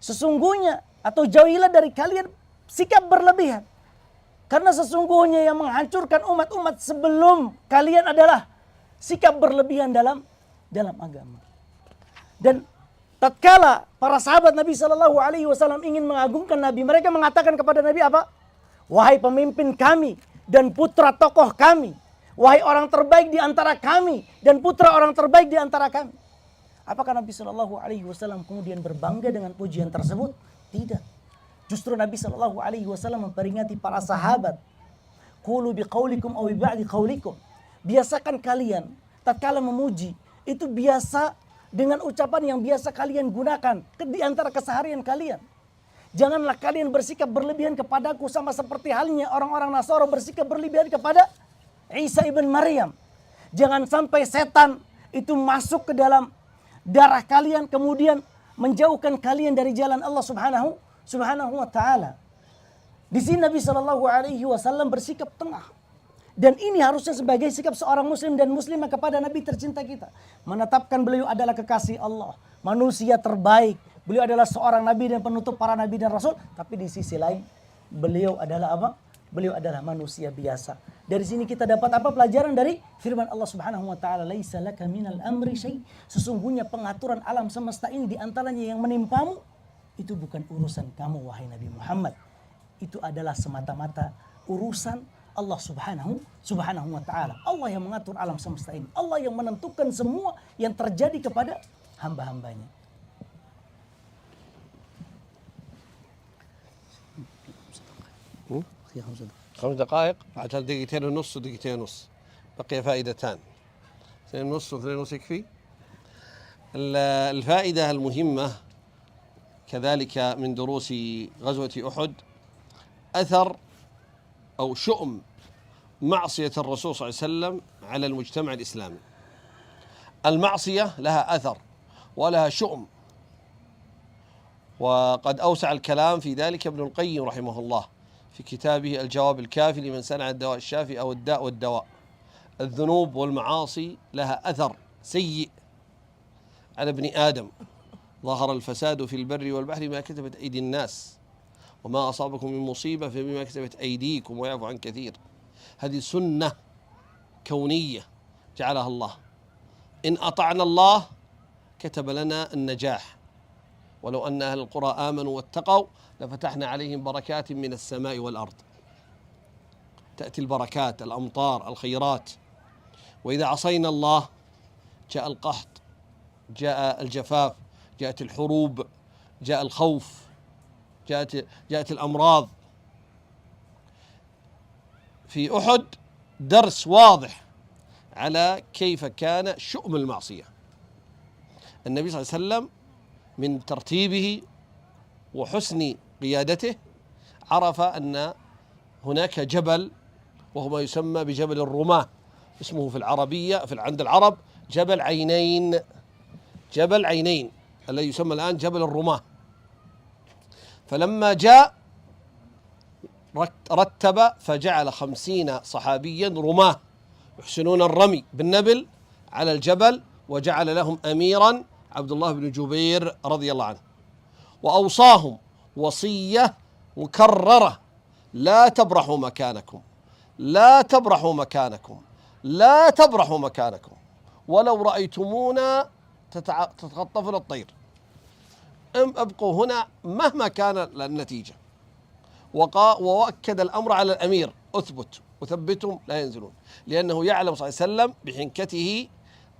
Sesungguhnya atau jauhilah dari kalian sikap berlebihan. Karena sesungguhnya yang menghancurkan umat-umat sebelum kalian adalah sikap berlebihan dalam agama. Dan tatkala para sahabat Nabi SAW ingin mengagungkan Nabi, mereka mengatakan kepada Nabi apa? "Wahai pemimpin kami dan putra tokoh kami. Wahai orang terbaik di antara kami dan putra orang terbaik di antara kami." Apakah Nabi SAW kemudian berbangga dengan pujian tersebut? Tidak. Justru Nabi SAW memperingati para sahabat. "Qulu biqaulikum aw bi ba'di qaulikum." Biasakan kalian tatkala memuji itu biasa dengan ucapan yang biasa kalian gunakan di antara keseharian kalian. Janganlah kalian bersikap berlebihan kepadaku sama seperti halnya orang-orang Nasara bersikap berlebihan kepada Isa ibn Maryam. Jangan sampai setan itu masuk ke dalam darah kalian kemudian menjauhkan kalian dari jalan Allah Subhanahu wa taala. Di sini Nabi SAW bersikap tengah. Dan ini harusnya sebagai sikap seorang muslim dan muslimah kepada Nabi tercinta kita. Menetapkan beliau adalah kekasih Allah, manusia terbaik. Beliau adalah seorang nabi dan penutup para nabi dan rasul. Tapi di sisi lain beliau adalah apa? Beliau adalah manusia biasa. Dari sini kita dapat apa pelajaran dari firman Allah Subhanahu wa taala, "Laisa laka minal amri syai." Sesungguhnya pengaturan alam semesta ini di antaranya yang menimpamu itu bukan urusan kamu wahai Nabi Muhammad. Itu adalah semata-mata urusan Allah Subhanahu wa taala. Allah yang mengatur alam semesta ini. Allah yang menentukan semua yang terjadi kepada hamba-hambanya. خمس دقائق عشان دقيقتين ونص ودقيقتين ونص. بقي فائدتان. 2:30 و2:30 يكفي. الفائدة المهمة كذلك من دروس غزوة أحد أثر أو شؤم معصية الرسول صلى الله عليه وسلم على المجتمع الإسلامي. المعصية لها أثر ولها شؤم، وقد أوسع الكلام في ذلك ابن القيم رحمه الله في كتابه الجواب الكافي لمن سأل عن الدواء الشافي أو الداء والدواء. الذنوب والمعاصي لها أثر سيء على ابن آدم. ظهر الفساد في البر والبحر بما كتبت أيدي الناس وما أصابكم من مصيبة فبما كتبت أيديكم ويعفو عن كثير. هذه سنة كونية جعلها الله. إن أطعنا الله كتب لنا النجاح. ولو أن أهل القرى آمنوا واتقوا لفتحنا عليهم بركات من السماء والأرض. تأتي البركات، الأمطار، الخيرات. وإذا عصينا الله جاء القحط، جاء الجفاف، جاءت الحروب، جاء الخوف، جاءت الأمراض. في أحد درس واضح على كيف كان شؤم المعصية. النبي صلى الله عليه وسلم من ترتيبه وحسن قيادته عرف أن هناك جبل وهو ما يسمى بجبل الرماة، اسمه في العربية عند العرب جبل عينين، جبل عينين الذي يسمى الآن جبل الرماة. فلما جاء رتب فجعل 50 صحابيا رماة يحسنون الرمي بالنبل على الجبل، وجعل لهم أميرا عبد الله بن جبير رضي الله عنه، وأوصاهم وصية مكررة: لا تبرحوا مكانكم، لا تبرحوا مكانكم، لا تبرحوا مكانكم، ولو رأيتمونا تتخطفنا الطير، ابقوا هنا مهما كان النتيجة. وأكد الأمر على الأمير: أثبت وثبتهم لا ينزلون، لأنه يعلم صلى الله عليه وسلم بحنكته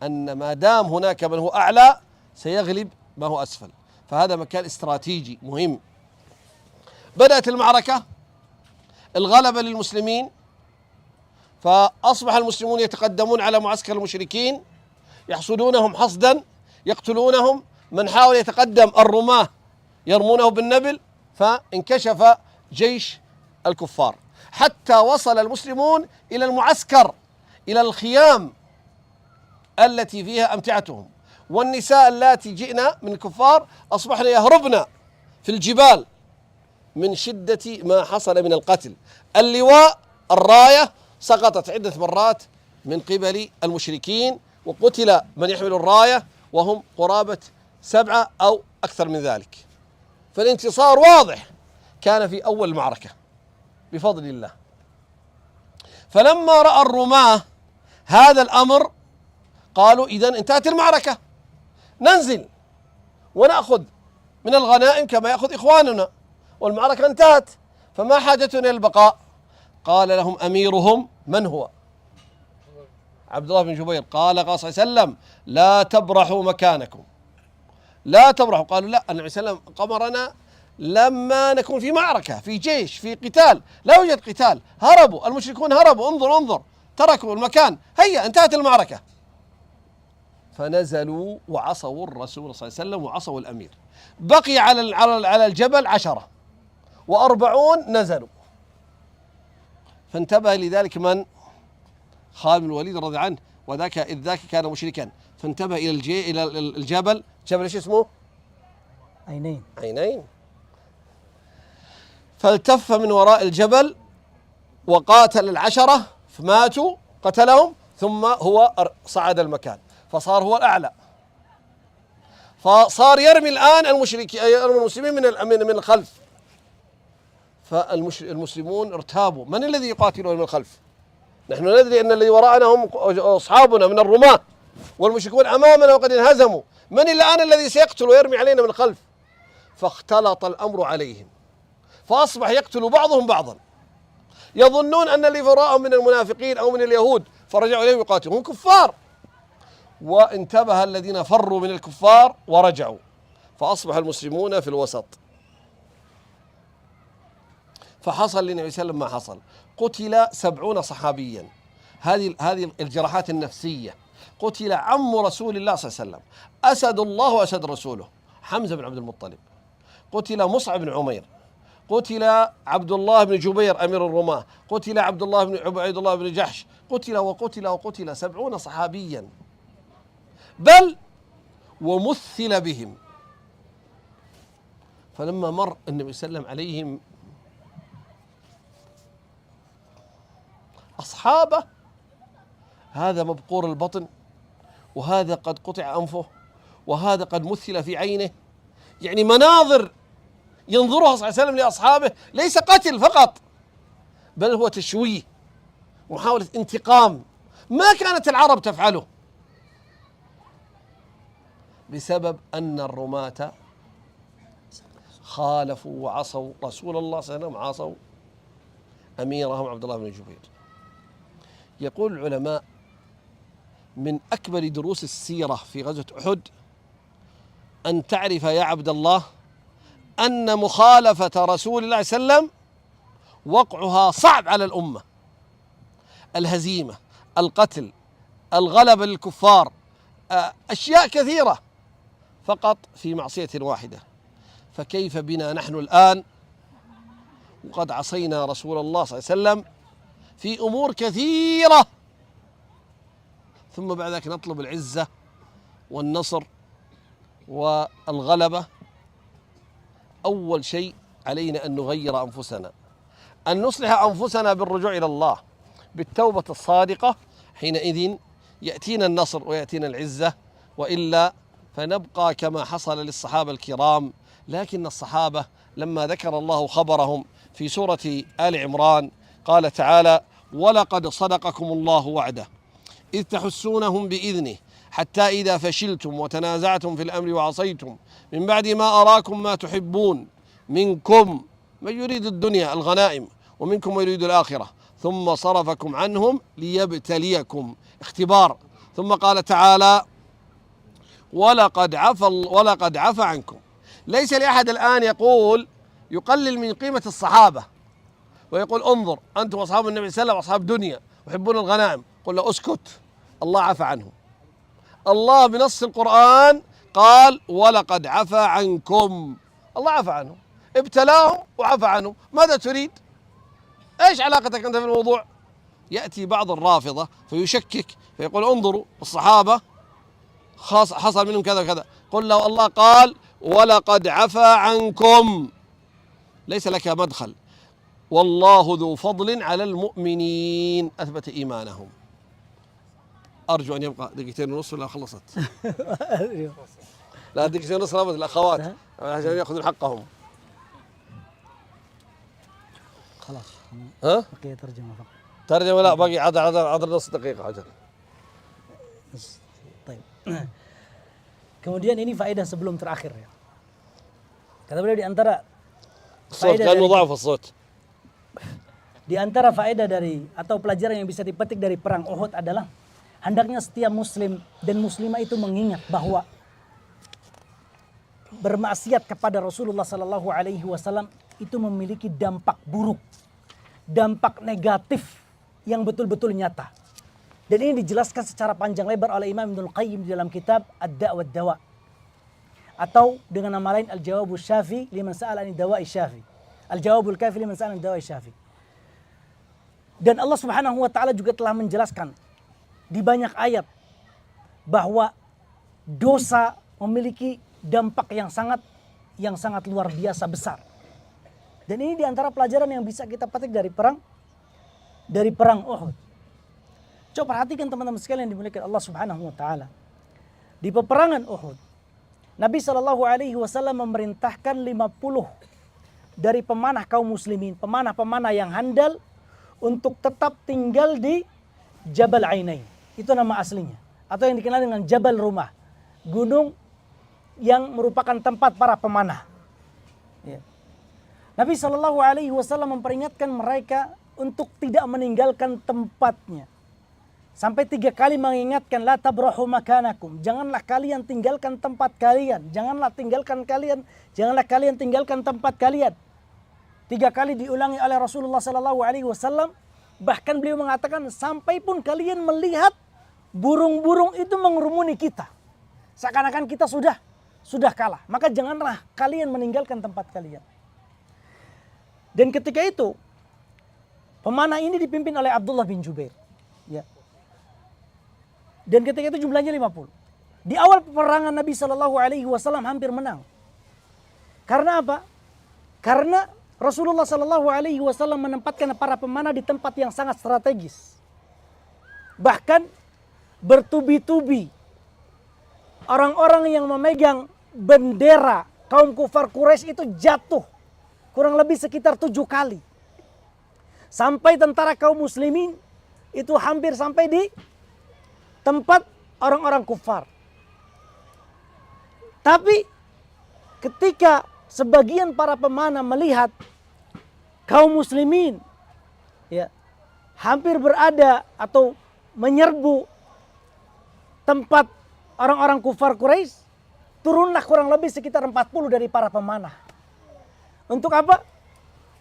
أن ما دام هناك من هو أعلى سيغلب ما هو أسفل، فهذا مكان استراتيجي مهم. بدأت المعركة، الغلبة للمسلمين، فأصبح المسلمون يتقدمون على معسكر المشركين، يحصدونهم حصدا، يقتلونهم، من حاول يتقدم الرماة يرمونه بالنبل، فانكشف جيش الكفار حتى وصل المسلمون إلى المعسكر، إلى الخيام التي فيها أمتعتهم، والنساء اللاتي جئنا من الكفار أصبحن يهربن في الجبال من شدة ما حصل من القتل. اللواء، الراية، سقطت عدة مرات من قبل المشركين، وقتل من يحمل الراية وهم قرابة 7 أو أكثر من ذلك. فالانتصار واضح كان في أول المعركة بفضل الله. فلما رأى الرماة هذا الأمر قالوا إذن انتهت المعركة، ننزل ونأخذ من الغنائم كما يأخذ إخواننا، والمعركة انتهت، فما حاجتنا إلى البقاء. قال لهم أميرهم من هو؟ عبد الله بن جبير. قال صلى الله عليه وسلم لا تبرحوا مكانكم، لا تبرحوا. قالوا لا، النبي صلى الله عليه وسلم قمرنا لما نكون في معركة، في جيش، في قتال، لا يوجد قتال. هربوا المشركون، هربوا، انظر تركوا المكان، هيا انتهت المعركة. فنزلوا وعصوا الرسول صلى الله عليه وسلم وعصوا الأمير. بقي على الجبل 10 و40 نزلوا. فانتبه لذلك من؟ خالد بن الوليد رضي عنه، وذاك إذ ذاك كان مشركا، فانتبه إلى الجبل. جبل ايش اسمه؟ عينين. فالتف من وراء الجبل وقاتل 10 فماتوا، قتلهم، ثم هو صعد المكان فصار هو الأعلى، فصار يرمي الآن المسلمين من الخلف. فالمسلمون ارتابوا، من الذي يقاتلون من الخلف؟ نحن ندري أن الذي وراءنا هم أصحابنا من الرماة، والمشركون أمامنا وقد انهزموا، من الآن الذي سيقتل ويرمي علينا من الخلف؟ فاختلط الأمر عليهم، فأصبح يقتل بعضهم بعضا، يظنون أن اللي وراءهم من المنافقين أو من اليهود، فرجعوا إليهم يقاتلون، هم كفار. وانتبه الذين فروا من الكفار ورجعوا، فأصبح المسلمون في الوسط. فحصل للنبي صلى الله عليه وسلم ما حصل، قتل 70 صحابيا. هذه الجراحات النفسية. قتل عم رسول الله صلى الله عليه وسلم، أسد الله وأسد رسوله، حمزة بن عبد المطلب. قتل مصعب بن عمير، قتل عبد الله بن جبير أمير الرماة، قتل عبد الله بن جحش، قتل 70 صحابيا، بل ومثل بهم. فلما مر النبي صلى الله عليه وسلم عليهم أصحابه، هذا مبقور البطن، وهذا قد قطع أنفه، وهذا قد مثل في عينه، يعني مناظر ينظرها صلى الله عليه وسلم لأصحابه ليس قتل فقط، بل هو تشويه، محاولة انتقام ما كانت العرب تفعله، بسبب أن الرماة خالفوا وعصوا رسول الله صلى الله عليه وسلم، عصوا أميرهم عبد الله بن جبير. يقول العلماء من أكبر دروس السيرة في غزوة أحد أن تعرف يا عبد الله أن مخالفة رسول الله صلى الله عليه وسلم وقعها صعب على الأمة، الهزيمة، القتل، الغلبة للكفار، أشياء كثيرة فقط في معصية واحدة. فكيف بنا نحن الآن وقد عصينا رسول الله صلى الله عليه وسلم في أمور كثيرة، ثم بعد ذلك نطلب العزة والنصر والغلبة. أول شيء علينا أن نغير أنفسنا، أن نصلح أنفسنا بالرجوع إلى الله بالتوبة الصادقة، حينئذ يأتينا النصر ويأتينا العزة، وإلا فنبقى كما حصل للصحابة الكرام. لكن الصحابة لما ذكر الله خبرهم في سورة آل عمران قال تعالى: ولقد صدقكم الله وعده إذ تحسونهم بإذنه حتى إذا فشلتم وتنازعتم في الأمر وعصيتم من بعد ما أراكم ما تحبون منكم من يريد الدنيا الغنائم ومنكم من يريد الآخرة ثم صرفكم عنهم ليبتليكم، اختبار. ثم قال تعالى: ولقد عفى عنكم. ليس لأحد الآن يقول يقلل من قيمة الصحابة ويقول انظر أنتم أصحاب النبي صلى الله عليه وسلم أصحاب دنيا ويحبون الغنائم، قل له اسكت، الله عفى عنهم. الله بنص القرآن قال ولقد عفى عنكم، الله عفى عنهم، ابتلاهم وعفى عنهم. ماذا تريد؟ ايش علاقتك انت في الموضوع؟ يأتي بعض الرافضة فيشكك فيقول انظروا الصحابة حصل منهم كذا وكذا، قل له الله قال ولقد عفى عنكم، ليس لك مدخل. والله ذو فضل على المؤمنين، أثبت إيمانهم. أرجو أن يبقى دقيقتين ونص ولا خلصت؟ لا دقيقتين ونص رابط الأخوات عشان يأخذون حقهم. خلاص ها؟ بقي ترجمة فقط. ترجمة لا باقي عذر نص دقيقة عجل. Baik. Kemudian ini faedah sebelum terakhir ya. Kata beliau الصوت كان مضاعف الصوت. Di antara faedah dari atau pelajaran yang bisa dipetik dari perang Uhud adalah hendaknya setiap muslim dan muslimah itu mengingat bahwa bermaksiat kepada Rasulullah sallallahu alaihi wasallam itu memiliki dampak buruk, dampak negatif yang betul-betul nyata. Dan ini dijelaskan secara panjang lebar oleh Imam Ibnul Qayyim di dalam kitab Ad-Da' wa Dawa, atau dengan nama lain Al-Jawabul Syafi liman sa'ala ani dawa'i syafi, Al-Jawabul Kafi liman sa'ala ani dawa'i syafi. Dan Allah Subhanahu wa taala juga telah menjelaskan di banyak ayat bahwa dosa memiliki dampak yang sangat luar biasa besar. Dan ini di antara pelajaran yang bisa kita petik dari perang Uhud. Coba perhatikan teman-teman sekalian yang dimuliakan Allah Subhanahu wa taala. Di peperangan Uhud, Nabi Shallallahu alaihi wasallam memerintahkan 50 dari pemanah kaum muslimin, pemanah-pemanah yang handal, untuk tetap tinggal di Jabal Ainain. Itu nama aslinya, atau yang dikenal dengan Jabal Rumah, gunung yang merupakan tempat para pemanah. Ya. Nabi Shallallahu alaihi wasallam memperingatkan mereka untuk tidak meninggalkan tempatnya. Sampai 3 kali mengingatkan, la tabrahu makanakum, janganlah kalian tinggalkan tempat kalian, janganlah kalian tinggalkan tempat kalian. 3 kali diulangi oleh Rasulullah sallallahu alaihi wasallam. Bahkan beliau mengatakan, sampai pun kalian melihat burung-burung itu mengerumuni kita, seakan-akan kita sudah kalah, maka janganlah kalian meninggalkan tempat kalian. Dan ketika itu pemanah ini dipimpin oleh Abdullah bin Jubair, ya. Dan ketika itu jumlahnya 50. Di awal peperangan Nabi Shallallahu alaihi wasallam hampir menang. Karena apa? Karena Rasulullah Shallallahu alaihi wasallam menempatkan para pemanah di tempat yang sangat strategis. Bahkan bertubi-tubi orang-orang yang memegang bendera kaum kufar Quraisy itu jatuh kurang lebih sekitar 7 kali. Sampai tentara kaum muslimin itu hampir sampai di tempat orang-orang kufar. Tapi ketika sebagian para pemanah melihat kaum muslimin ya hampir berada atau menyerbu tempat orang-orang kufar Quraisy, turunlah kurang lebih sekitar 40 dari para pemanah. Untuk apa?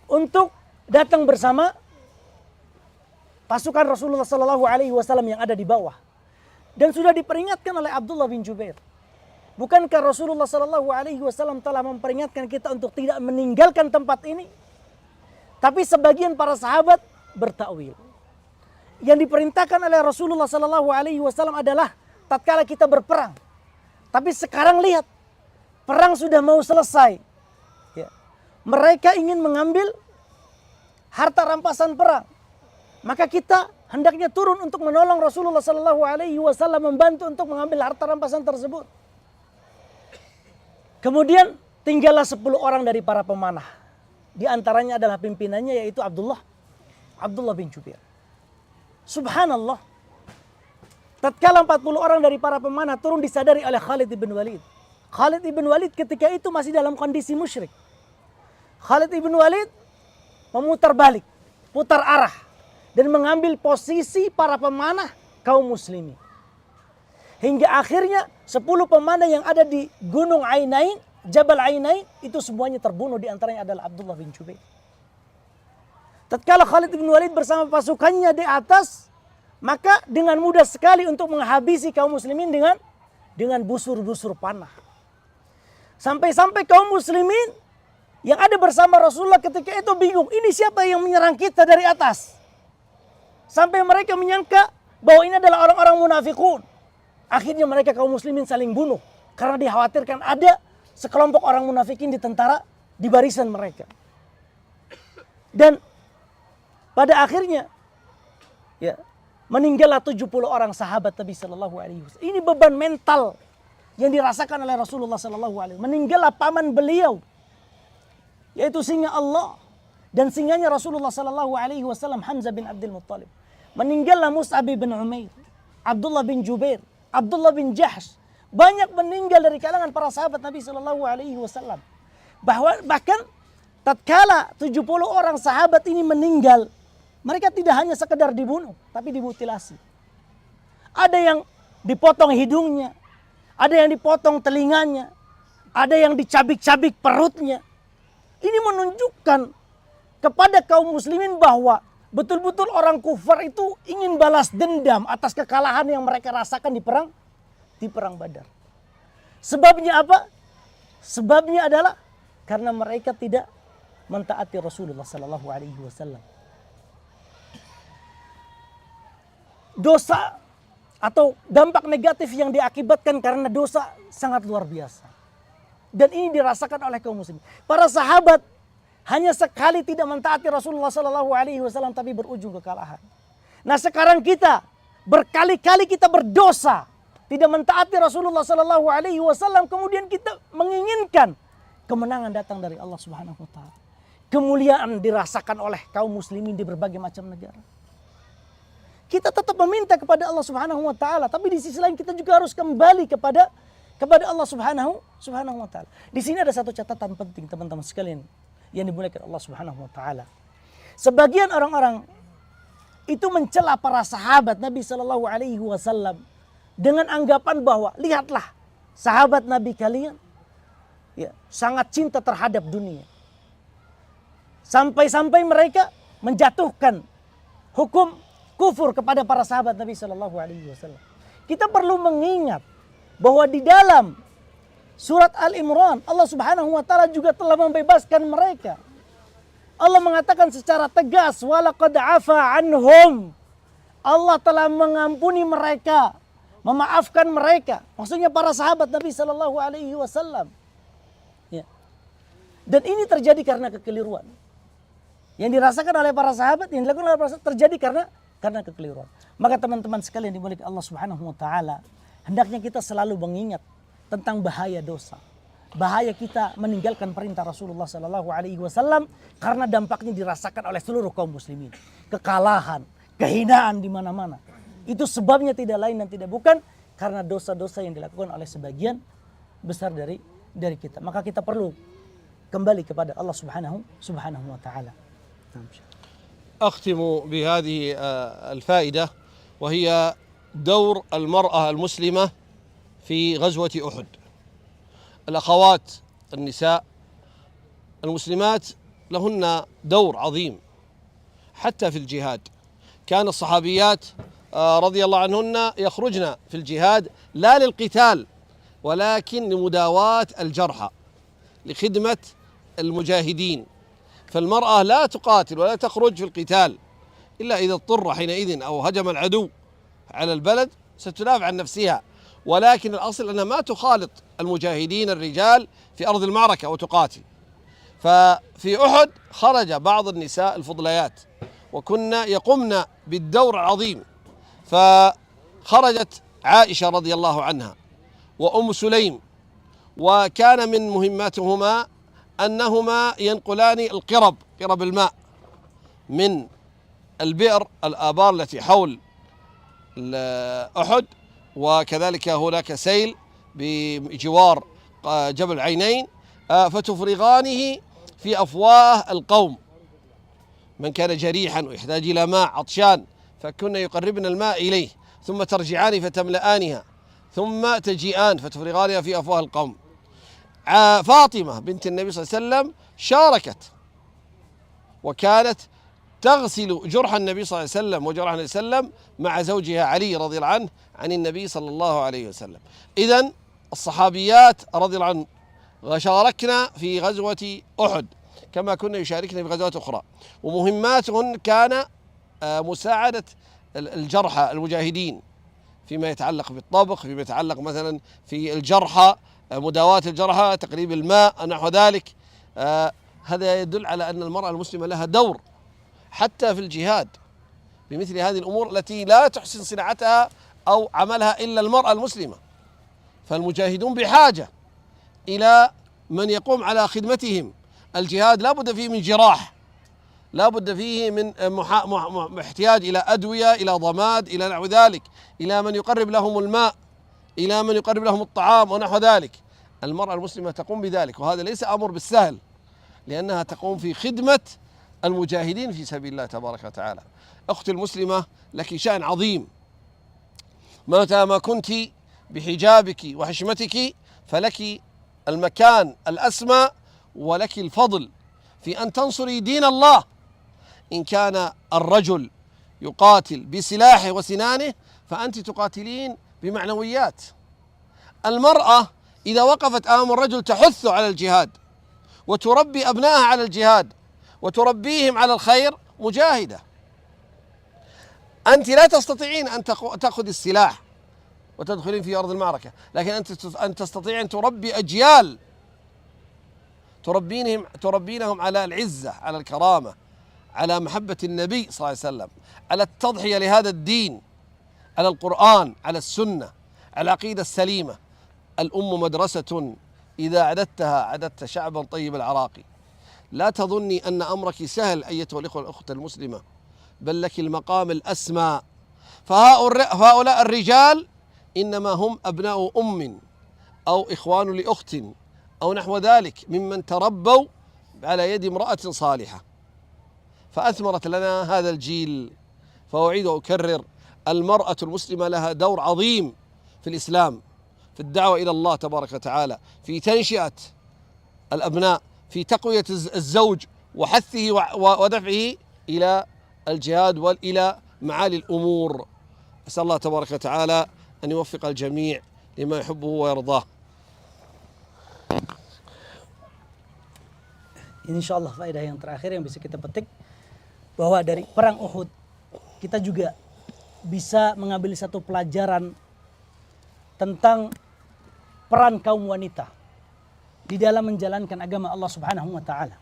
Untuk datang bersama pasukan Rasulullah sallallahu alaihi wasallam yang ada di bawah. Dan sudah diperingatkan oleh Abdullah bin Jubair. Bukankah Rasulullah sallallahu alaihi wasallam telah memperingatkan kita untuk tidak meninggalkan tempat ini? Tapi sebagian para sahabat bertakwil. Yang diperintahkan oleh Rasulullah sallallahu alaihi wasallam adalah tatkala kita berperang. Tapi sekarang lihat, perang sudah mau selesai. Ya. Mereka ingin mengambil harta rampasan perang. Maka kita hendaknya turun untuk menolong Rasulullah sallallahu alaihi wasallam, membantu untuk mengambil harta rampasan tersebut. Kemudian tinggallah 10 orang dari para pemanah. Di antaranya adalah pimpinannya yaitu Abdullah bin Jubair. Subhanallah. Tatkala 40 orang dari para pemanah turun, disadari oleh Khalid ibn Walid. Khalid ibn Walid ketika itu masih dalam kondisi musyrik. Khalid ibn Walid memutar balik, putar arah, dan mengambil posisi para pemanah kaum muslimin. Hingga akhirnya 10 pemanah yang ada di Gunung Ainain, Jabal Ainain, itu semuanya terbunuh, di antaranya adalah Abdullah bin Jubair. Tatkala Khalid bin Walid bersama pasukannya di atas, maka dengan mudah sekali untuk menghabisi kaum muslimin dengan busur-busur panah. Sampai-sampai kaum muslimin yang ada bersama Rasulullah ketika itu bingung, ini siapa yang menyerang kita dari atas? Sampai mereka menyangka bahwa ini adalah orang-orang munafikun. Akhirnya mereka kaum muslimin saling bunuh karena dikhawatirkan ada sekelompok orang munafikin di tentara di barisan mereka. Dan pada akhirnya ya, meninggallah 70 orang sahabat Nabi sallallahu alaihi wasallam. Ini beban mental yang dirasakan oleh Rasulullah sallallahu alaihi wasallam. Meninggallah paman beliau, yaitu singa Allah dan singanya Rasulullah sallallahu alaihi wasallam, Hamzah bin Abdul Muttalib. Meninggallah Mus'ab bin Umair, Abdullah bin Jubair, Abdullah bin Jahsh. Banyak meninggal dari kalangan para sahabat Nabi sallallahu alaihi wasallam. Bahkan tatkala 70 orang sahabat ini meninggal, mereka tidak hanya sekedar dibunuh, tapi dimutilasi. Ada yang dipotong hidungnya, ada yang dipotong telinganya, ada yang dicabik-cabik perutnya. Ini menunjukkan kepada kaum muslimin bahwa betul-betul orang kufar itu ingin balas dendam atas kekalahan yang mereka rasakan di perang Badar. Sebabnya apa? Sebabnya adalah karena mereka tidak mentaati Rasulullah sallallahu alaihi wasallam. Dosa atau dampak negatif yang diakibatkan karena dosa sangat luar biasa. Dan ini dirasakan oleh kaum muslimin. Para sahabat hanya sekali tidak mentaati Rasulullah sallallahu alaihi wasallam tapi berujung kekalahan. Nah, sekarang kita berkali-kali kita berdosa, tidak mentaati Rasulullah sallallahu alaihi wasallam, kemudian kita menginginkan kemenangan datang dari Allah Subhanahu wa taala. Kemuliaan dirasakan oleh kaum muslimin di berbagai macam negara. Kita tetap meminta kepada Allah Subhanahu wa taala, tapi di sisi lain kita juga harus kembali kepada Allah Subhanahu wa taala. Di sini ada satu catatan penting teman-teman sekalian yang dimuliakan Allah Subhanahu wa taala. Sebagian orang-orang itu mencela para sahabat Nabi sallallahu alaihi wasallam dengan anggapan bahwa lihatlah sahabat Nabi kalian ya sangat cinta terhadap dunia. Sampai-sampai mereka menjatuhkan hukum kufur kepada para sahabat Nabi sallallahu alaihi wasallam. Kita perlu mengingat bahwa di dalam surat Al-Imran Allah Subhanahu wa taala juga telah membebaskan mereka. Allah mengatakan secara tegas, walaqad afa anhum. Allah telah mengampuni mereka, memaafkan mereka. Maksudnya para sahabat Nabi sallallahu alaihi wasallam. Ya. Dan ini terjadi karena kekeliruan. Yang dirasakan oleh para sahabat, yang dilakukan oleh para sahabat terjadi karena kekeliruan. Maka teman-teman sekalian dimuliakan Allah Subhanahu wa taala, hendaknya kita selalu mengingat tentang bahaya dosa. Bahaya kita meninggalkan perintah Rasulullah sallallahu alaihi wasallam karena dampaknya dirasakan oleh seluruh kaum muslimin. Kekalahan, kehinaan di mana-mana. Itu sebabnya tidak lain dan tidak bukan karena dosa-dosa yang dilakukan oleh sebagian besar dari kita. Maka kita perlu kembali kepada Allah Subhanahu wa taala. أختم بهذه الفائدة وهي دور المرأة المسلمة في غزوة أحد. الأخوات النساء المسلمات لهن دور عظيم حتى في الجهاد. كان الصحابيات رضي الله عنهن يخرجن في الجهاد لا للقتال ولكن لمداواة الجرحى، لخدمة المجاهدين. فالمرأة لا تقاتل ولا تخرج في القتال إلا إذا اضطر حينئذ أو هجم العدو على البلد ستدافع عن نفسها، ولكن الأصل أنها ما تخالط المجاهدين الرجال في أرض المعركة وتقاتل. ففي أحد خرج بعض النساء الفضليات وكن يقمن بالدور العظيم، فخرجت عائشة رضي الله عنها وأم سليم، وكان من مهماتهما أنهما ينقلان قرب الماء من البئر الآبار التي حول أحد، وكذلك هناك سيل بجوار جبل عينين، فتفرغانه في أفواه القوم من كان جريحا ويحتاج إلى ماء عطشان، فكنا يقربن الماء إليه ثم ترجعان فتملآنها ثم تجيئان فتفرغانها في أفواه القوم. فاطمة بنت النبي صلى الله عليه وسلم شاركت وكانت تغسل جرح النبي صلى الله عليه وسلم وجرح النبي صلى الله عليه وسلم مع زوجها علي رضي الله عنه عن النبي صلى الله عليه وسلم. إذن الصحابيات رضي الله عنهم شاركنا في غزوة أحد كما كنا يشاركنا في غزوات أخرى، ومهماتهن كان مساعدة الجرحى المجاهدين فيما يتعلق بالطبخ، فيما يتعلق مثلا في الجرحى، مداواة الجرحى، تقريب الماء، نحو ذلك. هذا يدل على أن المرأة المسلمة لها دور حتى في الجهاد بمثل هذه الأمور التي لا تحسن صناعتها أو عملها إلا المرأة المسلمة. فالمجاهدون بحاجة إلى من يقوم على خدمتهم. الجهاد لا بد فيه من جراح، لا بد فيه من احتياج إلى أدوية، إلى ضماد، إلى نحو ذلك، إلى من يقرب لهم الماء، إلى من يقرب لهم الطعام ونحو ذلك. المرأة المسلمة تقوم بذلك، وهذا ليس أمر بالسهل، لأنها تقوم في خدمة المجاهدين في سبيل الله تبارك وتعالى. أختي المسلمة، لك شأن عظيم، متى ما كنت بحجابك وحشمتك فلك المكان الأسمى ولك الفضل في أن تنصري دين الله. إن كان الرجل يقاتل بسلاحه وسنانه فأنت تقاتلين بمعنويات. المرأة إذا وقفت أمام الرجل تحث على الجهاد وتربي أبنائها على الجهاد وتربيهم على الخير، مجاهدة. أنت لا تستطيعين أن تأخذ السلاح وتدخلين في أرض المعركة، لكن أنت تستطيعين أن تربي أجيال، تربينهم على العزة، على الكرامة، على محبة النبي صلى الله عليه وسلم، على التضحية لهذا الدين، على القرآن، على السنة، على العقيدة السليمة. الأم مدرسة إذا أعددتها أعددت شعبا طيب العراقي. لا تظني أن أمرك سهل أيتها الأخت المسلمة، بل لك المقام الأسمى. فهؤلاء الرجال إنما هم أبناء أم أو إخوان لأخت أو نحو ذلك ممن تربوا على يد امرأة صالحة فأثمرت لنا هذا الجيل. فأعيد وأكرر، المرأة المسلمة لها دور عظيم في الإسلام، في الدعوة إلى الله تبارك وتعالى، في تنشئة الأبناء، في تقوية الزوج وحثه ودفعه إلى الجهاد وإلى معالي الأمور. أسأل الله تبارك وتعالى أن يوفق الجميع لما يحبه ويرضاه. Insyaallah faedah yang terakhir yang bisa kita petik bahwa dari perang Uhud kita juga bisa mengambil satu pelajaran tentang peran kaum wanita di dalam menjalankan agama Allah Subhanahu wa taala.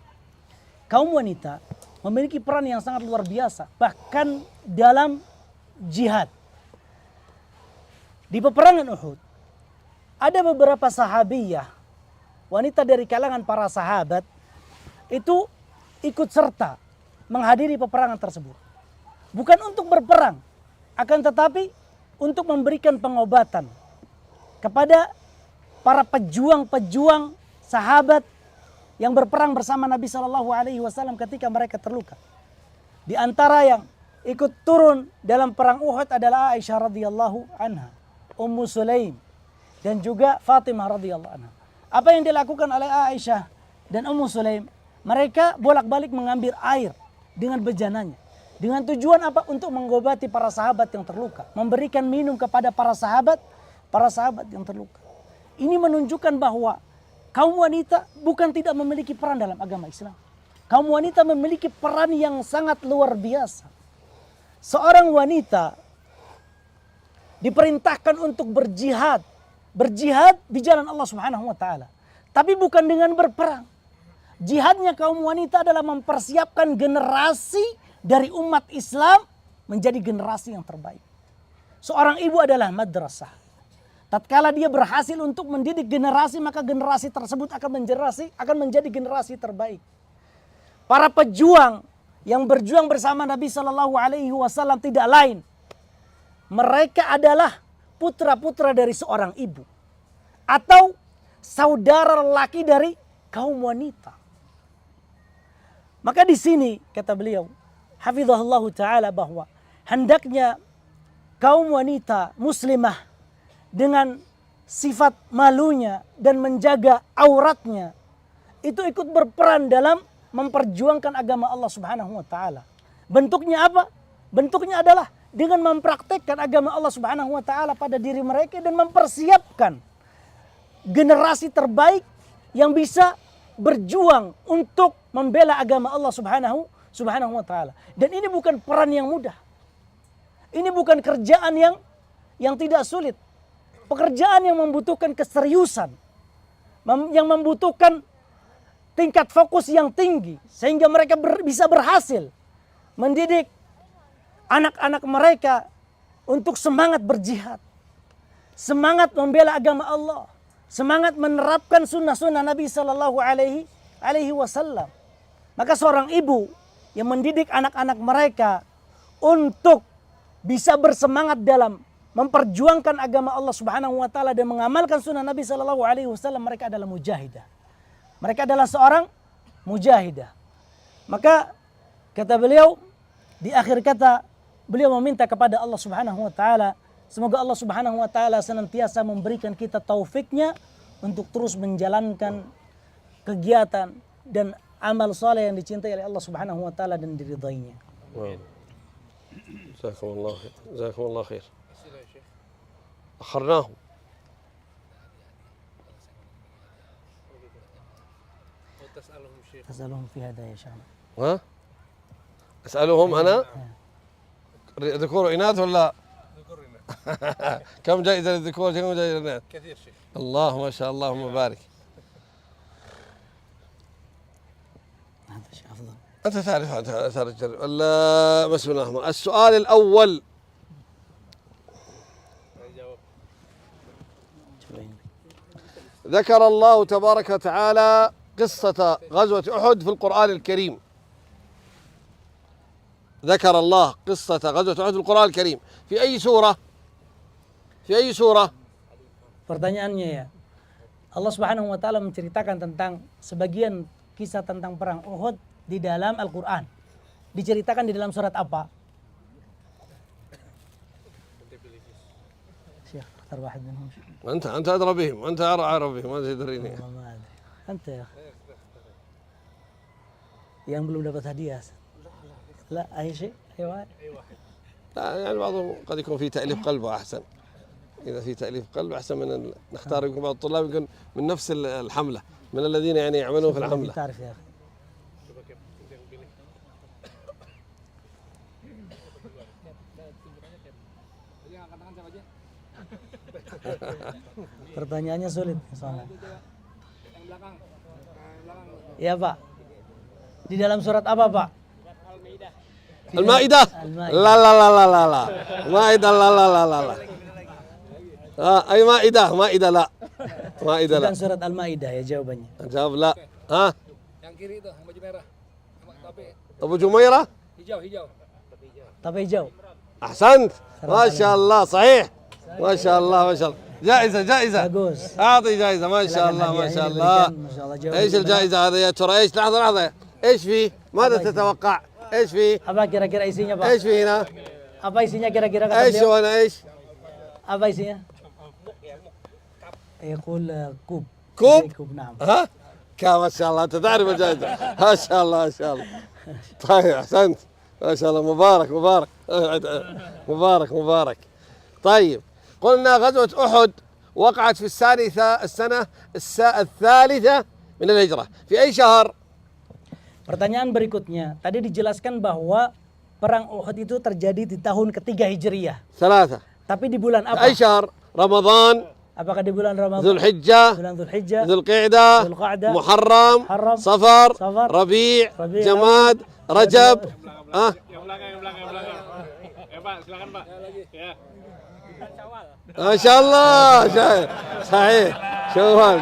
Kaum wanita memiliki peran yang sangat luar biasa bahkan dalam jihad. Di peperangan Uhud ada beberapa sahabiyah, wanita dari kalangan para sahabat itu ikut serta menghadiri peperangan tersebut. Bukan untuk berperang, akan tetapi untuk memberikan pengobatan kepada para pejuang-pejuang sahabat yang berperang bersama Nabi SAW ketika mereka terluka. Di antara yang ikut turun dalam perang Uhud adalah Aisyah radhiyallahu anha, Ummu Sulaim, dan juga Fatimah radhiyallahu anha. Apa yang dilakukan oleh Aisyah dan Ummu Sulaim? Mereka bolak-balik mengambil air dengan bejananya. Dengan tujuan apa? Untuk mengobati para sahabat yang terluka. Memberikan minum kepada para sahabat yang terluka. Ini menunjukkan bahwa kaum wanita bukan tidak memiliki peran dalam agama Islam. Kaum wanita memiliki peran yang sangat luar biasa. Seorang wanita diperintahkan untuk berjihad. Berjihad di jalan Allah Subhanahu wa taala. Tapi bukan dengan berperang. Jihadnya kaum wanita adalah mempersiapkan generasi dari umat Islam menjadi generasi yang terbaik. Seorang ibu adalah madrasah. Tatkala dia berhasil untuk mendidik generasi, maka generasi tersebut akan menjadi generasi terbaik. Para pejuang yang berjuang bersama Nabi SAW tidak lain, mereka adalah putra-putra dari seorang ibu atau saudara lelaki dari kaum wanita. Maka di sini kata beliau, hafizahullah taala, bahwa hendaknya kaum wanita muslimah dengan sifat malunya dan menjaga auratnya, itu ikut berperan dalam memperjuangkan agama Allah Subhanahu wa taala. Bentuknya apa? Bentuknya adalah dengan mempraktekkan agama Allah Subhanahu wa taala pada diri mereka dan mempersiapkan generasi terbaik yang bisa berjuang untuk membela agama Allah Subhanahu wa taala. Dan ini bukan peran yang mudah. Ini bukan kerjaan yang tidak sulit. Pekerjaan yang membutuhkan keseriusan, yang membutuhkan tingkat fokus yang tinggi sehingga mereka bisa berhasil mendidik anak-anak mereka untuk semangat berjihad, semangat membela agama Allah, semangat menerapkan sunnah-sunnah Nabi Sallallahu Alaihi Wasallam. Maka seorang ibu yang mendidik anak-anak mereka untuk bisa bersemangat dalam memperjuangkan agama Allah Subhanahu wa taala dan mengamalkan sunnah Nabi Sallallahu Alaihi Wasallam, mereka adalah mujahidah. Mereka adalah seorang mujahidah. Maka kata beliau, di akhir kata beliau meminta kepada Allah Subhanahu wa taala, semoga Allah Subhanahu wa taala senantiasa memberikan kita taufiknya untuk terus menjalankan kegiatan dan amal saleh yang dicintai oleh Allah Subhanahu wa taala dan diridainya. Jazakumullah khair. Jazakumullah khair. أخرناهم. تسألهم في هذا يا شيخ. ها؟ أسألهم أنا؟ ذكور إناث ولا؟ ذكور إناث. كم جائزة للذكور كم جائزة للإناث؟ كثير شيخ. الله ما شاء الله مبارك. هذا شيء أفضل. أنت تعرف بسم الله. السؤال الأول. ذكر الله تبارك وتعالى قصة غزوة أحد في القرآن الكريم. ذكر الله قصة غزوة أحد في القرآن الكريم في أي سورة؟ في أي سورة؟ Pertanyaannya ya, Allah Subhanahu wa taala menceritakan tentang sebagian kisah tentang perang Uhud di dalam Al-Qur'an. Diceritakan di dalam surat apa? Syekh, اختار واحد منهم. أنت أدرى بهم، أنت أعرف بهم، ما تدريني. ما أدري. أنت يا أخي. yang belum dapat hadiah. لا أي شيء؟ أي واحد. لا يعني بعضهم قد يكون في تأليف قلب أحسن. إذا في تأليف قلب أحسن من نختار يكون بعض الطلاب يكون من نفس الحملة، من الذين يعني يعملون في الحملة. تعرف يا أخي. Pertanyaannya sulit soalnya. Ya Pak. Di dalam surat apa Pak? Al-Maidah. La la la la la la. Maidah la la la la la. Ay Maidah, Maidah la. Maidah la. Bukan surat Al-Maidah ya jawabannya. Jawab la. Ha? Yang kiri itu, yang baju merah. Abu Jumairah? Hijau. Tapi hijau. أحسنت ما شاء الله صحيح ما شاء الله ما شاء الله جائزة Bagus. أعطي جائزة ما شاء الله ما شاء الله إيش الجائزة هذا يا ترى إيش لحظة إيش فيه ماذا تتوقع إيش فيه Apa kira-kira isinya Pak? إيش فيه هنا Apa isinya kira-kira kata إيش beliau? هو أنا إيش Apa isinya? يقول كوب. كوب كوب نعم. ها ما شاء الله أنت تعرف الجائزة ما شاء الله ما شاء الله طيب أحسنت ما شاء الله مبارك طيب قلنا غزوة أحد وقعت في السنة الثالثة من الهجرة في أي شهر؟ Pertanyaan berikutnya, tadi dijelaskan bahwa perang Uhud itu terjadi di tahun ketiga Hijriyah. ثلاثة Tapi di bulan في apa? أي شهر؟ رمضان Apakah di bulan Ramadan? ذو الحجة Bulan Dzulhijjah, ذو القعدة ذو القعدة، محرم محرم، صفر صفر، ربيع ربيع، جماد رجب Yang belakang. Pak, silakan Pak. Ya. ما شاء الله صحيح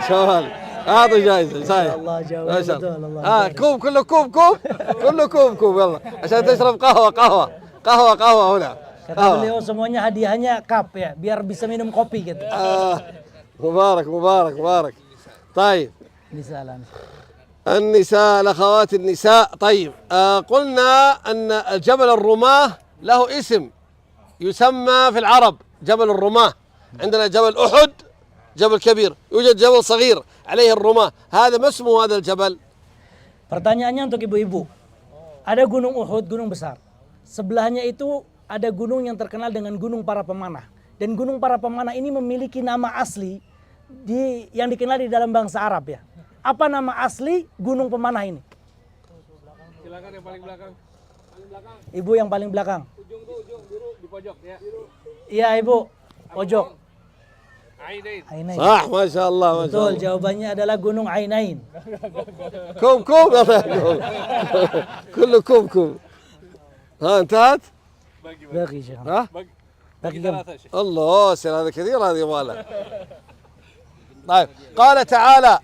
شوال اعطي جائزه صحيح الله جاوب ما شاء betul, Allah الله barik. كوب كله كوب يلا عشان تشرب قهوه هنا Kata beliau semuanya hadiahnya cup ya, biar bisa minum kopi gitu. مبارك طيب Misalan. النساء الاخوات النساء طيب قلنا ان جبل الرماه له اسم يسمى في العرب جبل الرماه عندنا جبل أحد جبل كبير، يوجد جبل صغير عليه الرماة، هذا ما اسمه هذا الجبل؟ Pertanyaannya untuk ibu-ibu. Ada gunung Uhud, gunung besar. Sebelahnya itu ada gunung yang terkenal dengan gunung para pemanah. Dan gunung para pemanah ini memiliki nama asli yang dikenal di dalam bangsa Arab ya. Apa nama asli gunung pemanah ini? Silakan yang paling belakang. Paling belakang. Ibu yang paling belakang. Ujung tuh, ujung biru di pojok ya. Iya ibu, pojok. Ainain. Ainain. صح ما شاء الله ما شاء Betul, الله. jawabannya adalah gunung Ainain. كوب كوب كله كوب كوب. ها انتهت؟ Bagi Syekh. ها؟ Bagi kamu. الله سير هذا كثير هذه يبغى. طيب قال تعالى: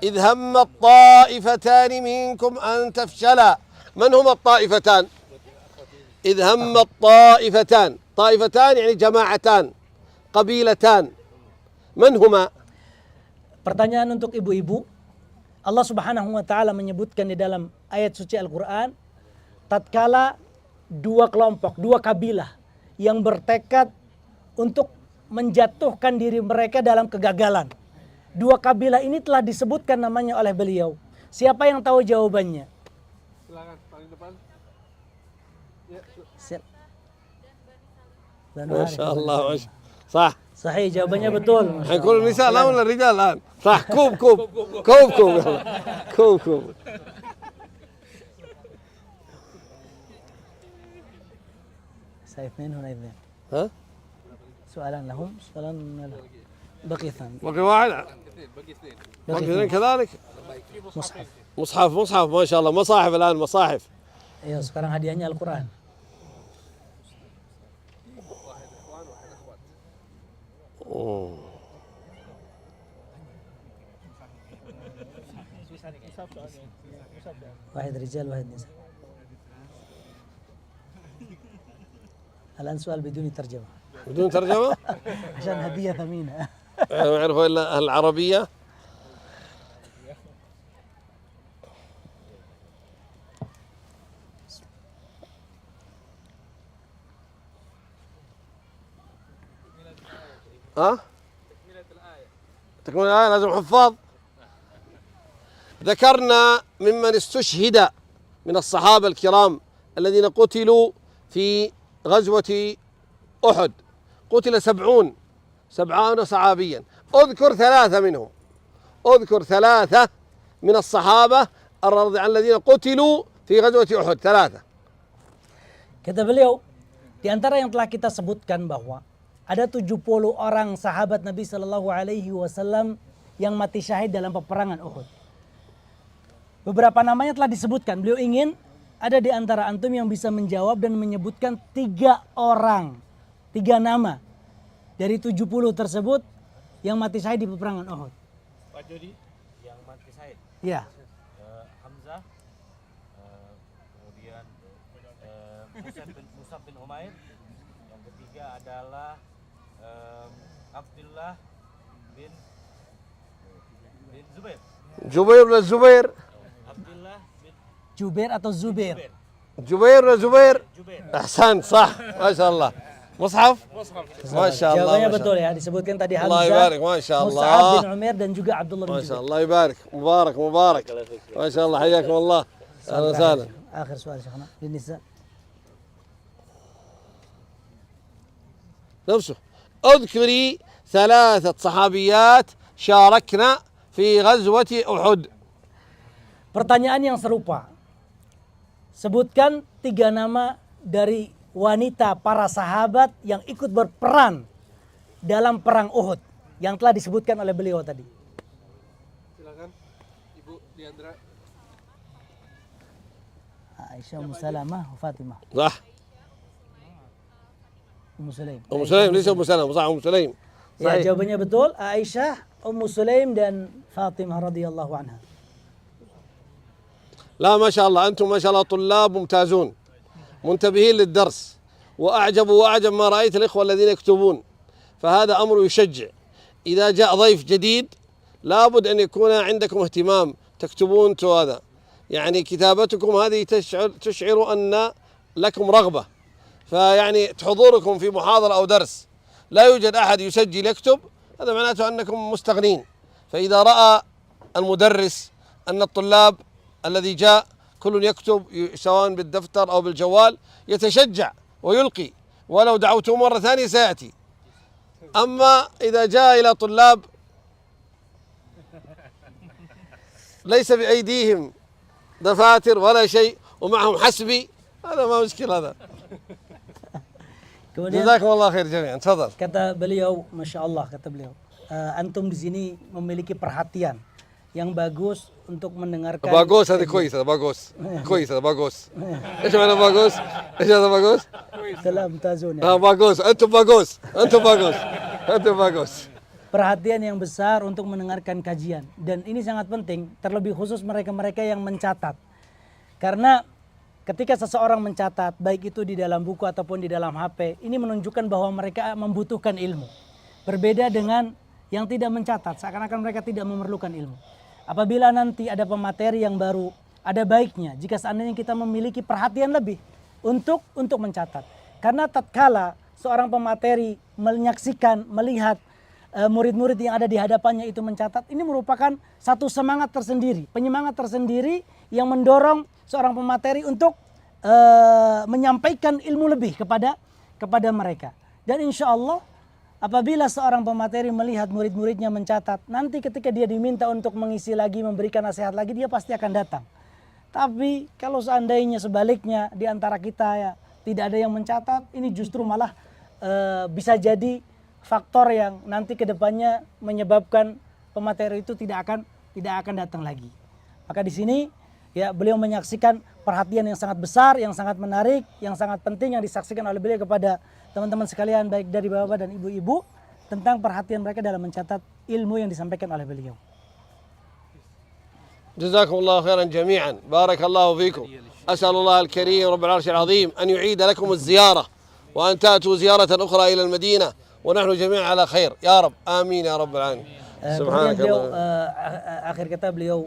إذ هم الطائفتان منكم أن تفشلا. من هما الطائفتان؟ إذ هم الطائفتان، طائفتان يعني جماعتان، قبيلتان، من هما؟ Pertanyaan untuk ibu-ibu. Allah Subhanahu wa taala menyebutkan di dalam ayat suci Al-Qur'an tatkala dua kelompok, dua kabilah yang bertekad untuk menjatuhkan diri mereka dalam kegagalan. Dua kabilah ini telah disebutkan namanya oleh beliau. Siapa yang tahu jawabannya? Silakan paling depan. ما شاء الله ما شاء صح. Sahih, jawabannya betul. حيكون النساء الآن ولا الرجال الآن؟ صح. كوب كوب كوب كوب كوب كوب. Saya اثنين هنا اثنين. ها؟ سؤالان لهم سؤالان لهم. بقي ثاني. بقي واحد. Bagi eثنين. بقي اثنين كذلك. مصحف. مصحف مصحف ما شاء الله، مصاحف الآن مصاحف. Iya, sekarang hadiahnya Al-Qur'an. واحد رجال واحد نساء. الآن سؤال بدون ترجمة بدون ترجمة؟ عشان هدية ثمينة. ما يعرفوا إلا العربية. ها؟ تكملة الآية لازم حفاظ. ذكرنا ممن استشهد من الصحابة الكرام الذين قتلوا في غزوة أحد، قتل 70 صحابيا. اذكر ثلاثة منهم، اذكر ثلاثة من الصحابة الذين قتلوا في غزوة أحد، ثلاثة. Kata beliau, di antara yang telah kita sebutkan bahwa ada 70 orang sahabat Nabi Shallallahu Alaihi Wasallam yang mati syahid dalam peperangan Uhud. Beberapa namanya telah disebutkan. Beliau ingin ada di antara antum yang bisa menjawab dan menyebutkan 3 orang, 3 nama dari 70 tersebut yang mati syahid di peperangan Uhud. Pak Jody yang mati syahid. Ya. Hamzah, kemudian Mus'ab bin Umair. Yang ketiga adalah Abdullah bin Zubair. جبير ولا الزبير؟ Abdullah bin Jubair atau Zubair? جبير ولا زبير؟ Jubair. أحسنت صح ما شاء الله. مصحف؟ ما شاء الله Jawabannya ما شاء betul الله. ya, disebutkan tadi Allah Hamzah, يبارك ما شاء الله. Mus'ab bin Umair dan juga Abdullah bin ما شاء Jubair. الله يبارك. مبارك مبارك ما شاء الله، حياكم الله. أهلا وسهلا. آخر سؤال شيخنا للنساء. نفسه اذكري 3 صحابيات شاركنا في غزوة أحد. Pertanyaan yang serupa. Sebutkan 3 nama dari wanita para sahabat yang ikut berperan dalam perang Uhud yang telah disebutkan oleh beliau tadi. Silakan Ibu Diandra. Aisyah, Ummu Salamah, Fatimah. صح. Ummu Sulaim. أم سليم ليس أم سلمة، صح أم سليم. Ya, صحيح. jawabannya betul. Aisyah, Ummu Sulaim dan Fatimah radhiyallahu anha. لا ما شاء الله أنتم ما شاء الله طلاب ممتازون منتبهين للدرس، وأعجب ما رأيت الإخوة الذين يكتبون، فهذا أمر يشجع. إذا جاء ضيف جديد لابد أن يكون عندكم اهتمام، تكتبون هذا، يعني كتابتكم هذه تشعر أن لكم رغبة، فيعني حضوركم في محاضرة أو درس لا يوجد أحد يسجل يكتب، هذا معناته أنكم مستغنين. فإذا رأى المدرس أن الطلاب الذي جاء كل يكتب سواء بالدفتر أو بالجوال يتشجع ويلقي، ولو دعوته مرة ثانية سيأتي. أما إذا جاء إلى طلاب ليس بأيديهم دفاتر ولا شيء ومعهم حسبي، هذا ما مشكلة هذا. Kemudian جزاكم الله خير جميعا. تفضل. kata beliau, Masya Allah, kata beliau, antum di sini memiliki perhatian yang bagus untuk mendengarkan. باغوس هذه كويس، هذا باغوس كويس، هذا باغوس. ايش معنى باغوس؟ ايش هذا باغوس؟ Salam tazun. باغوس، انتم باغوس، انتم باغوس، انتم باغوس. Perhatian yang besar untuk mendengarkan kajian, dan ini sangat penting, terlebih khusus mereka-mereka yang mencatat. Karena ketika seseorang mencatat, baik itu di dalam buku ataupun di dalam HP, ini menunjukkan bahwa mereka membutuhkan ilmu. Berbeda dengan yang tidak mencatat, seakan-akan mereka tidak memerlukan ilmu. Apabila nanti ada pemateri yang baru, ada baiknya jika seandainya kita memiliki perhatian lebih untuk mencatat. Karena tatkala seorang pemateri menyaksikan, melihat murid-murid yang ada di hadapannya itu mencatat, ini merupakan satu semangat tersendiri, penyemangat tersendiri yang mendorong seorang pemateri untuk menyampaikan ilmu lebih kepada mereka. Dan insya Allah apabila seorang pemateri melihat murid-muridnya mencatat, nanti ketika dia diminta untuk mengisi lagi, memberikan nasihat lagi, dia pasti akan datang. Tapi kalau seandainya sebaliknya di antara kita ya tidak ada yang mencatat, ini justru malah bisa jadi faktor yang nanti kedepannya menyebabkan pemateri itu tidak akan datang lagi. Maka di sini ya beliau menyaksikan perhatian yang sangat besar, yang sangat menarik, yang sangat penting yang disaksikan oleh beliau kepada teman-teman sekalian baik dari bapak dan ibu-ibu tentang perhatian mereka dalam mencatat ilmu yang disampaikan oleh beliau. جزاكم الله خيرا جميعا، بارك الله فيكم. أسأل الله الكريم رب العرش العظيم أن يعيد لكم الزيارة وأن تأتوا زيارة أخرى إلى المدينة ونحن جميعا على خير يا رب، آمين يا رب العالمين. Kemudian beliau akhir kata beliau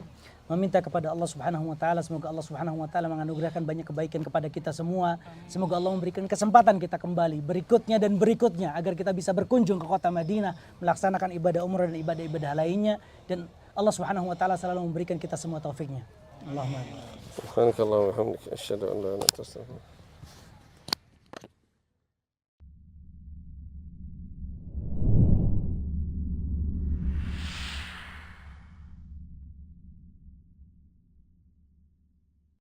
meminta kepada Allah Subhanahu wa taala, semoga Allah Subhanahu wa taala menganugerahkan banyak kebaikan kepada kita semua. Semoga Allah memberikan kesempatan kita kembali berikutnya dan berikutnya agar kita bisa berkunjung ke kota Madinah, melaksanakan ibadah umrah dan ibadah-ibadah lainnya, dan Allah Subhanahu wa taala selalu memberikan kita semua taufiknya. Allahumma amin. سبحانك اللهم وبحمدك أشهد أن لا إله إلا أنت أستغفرك.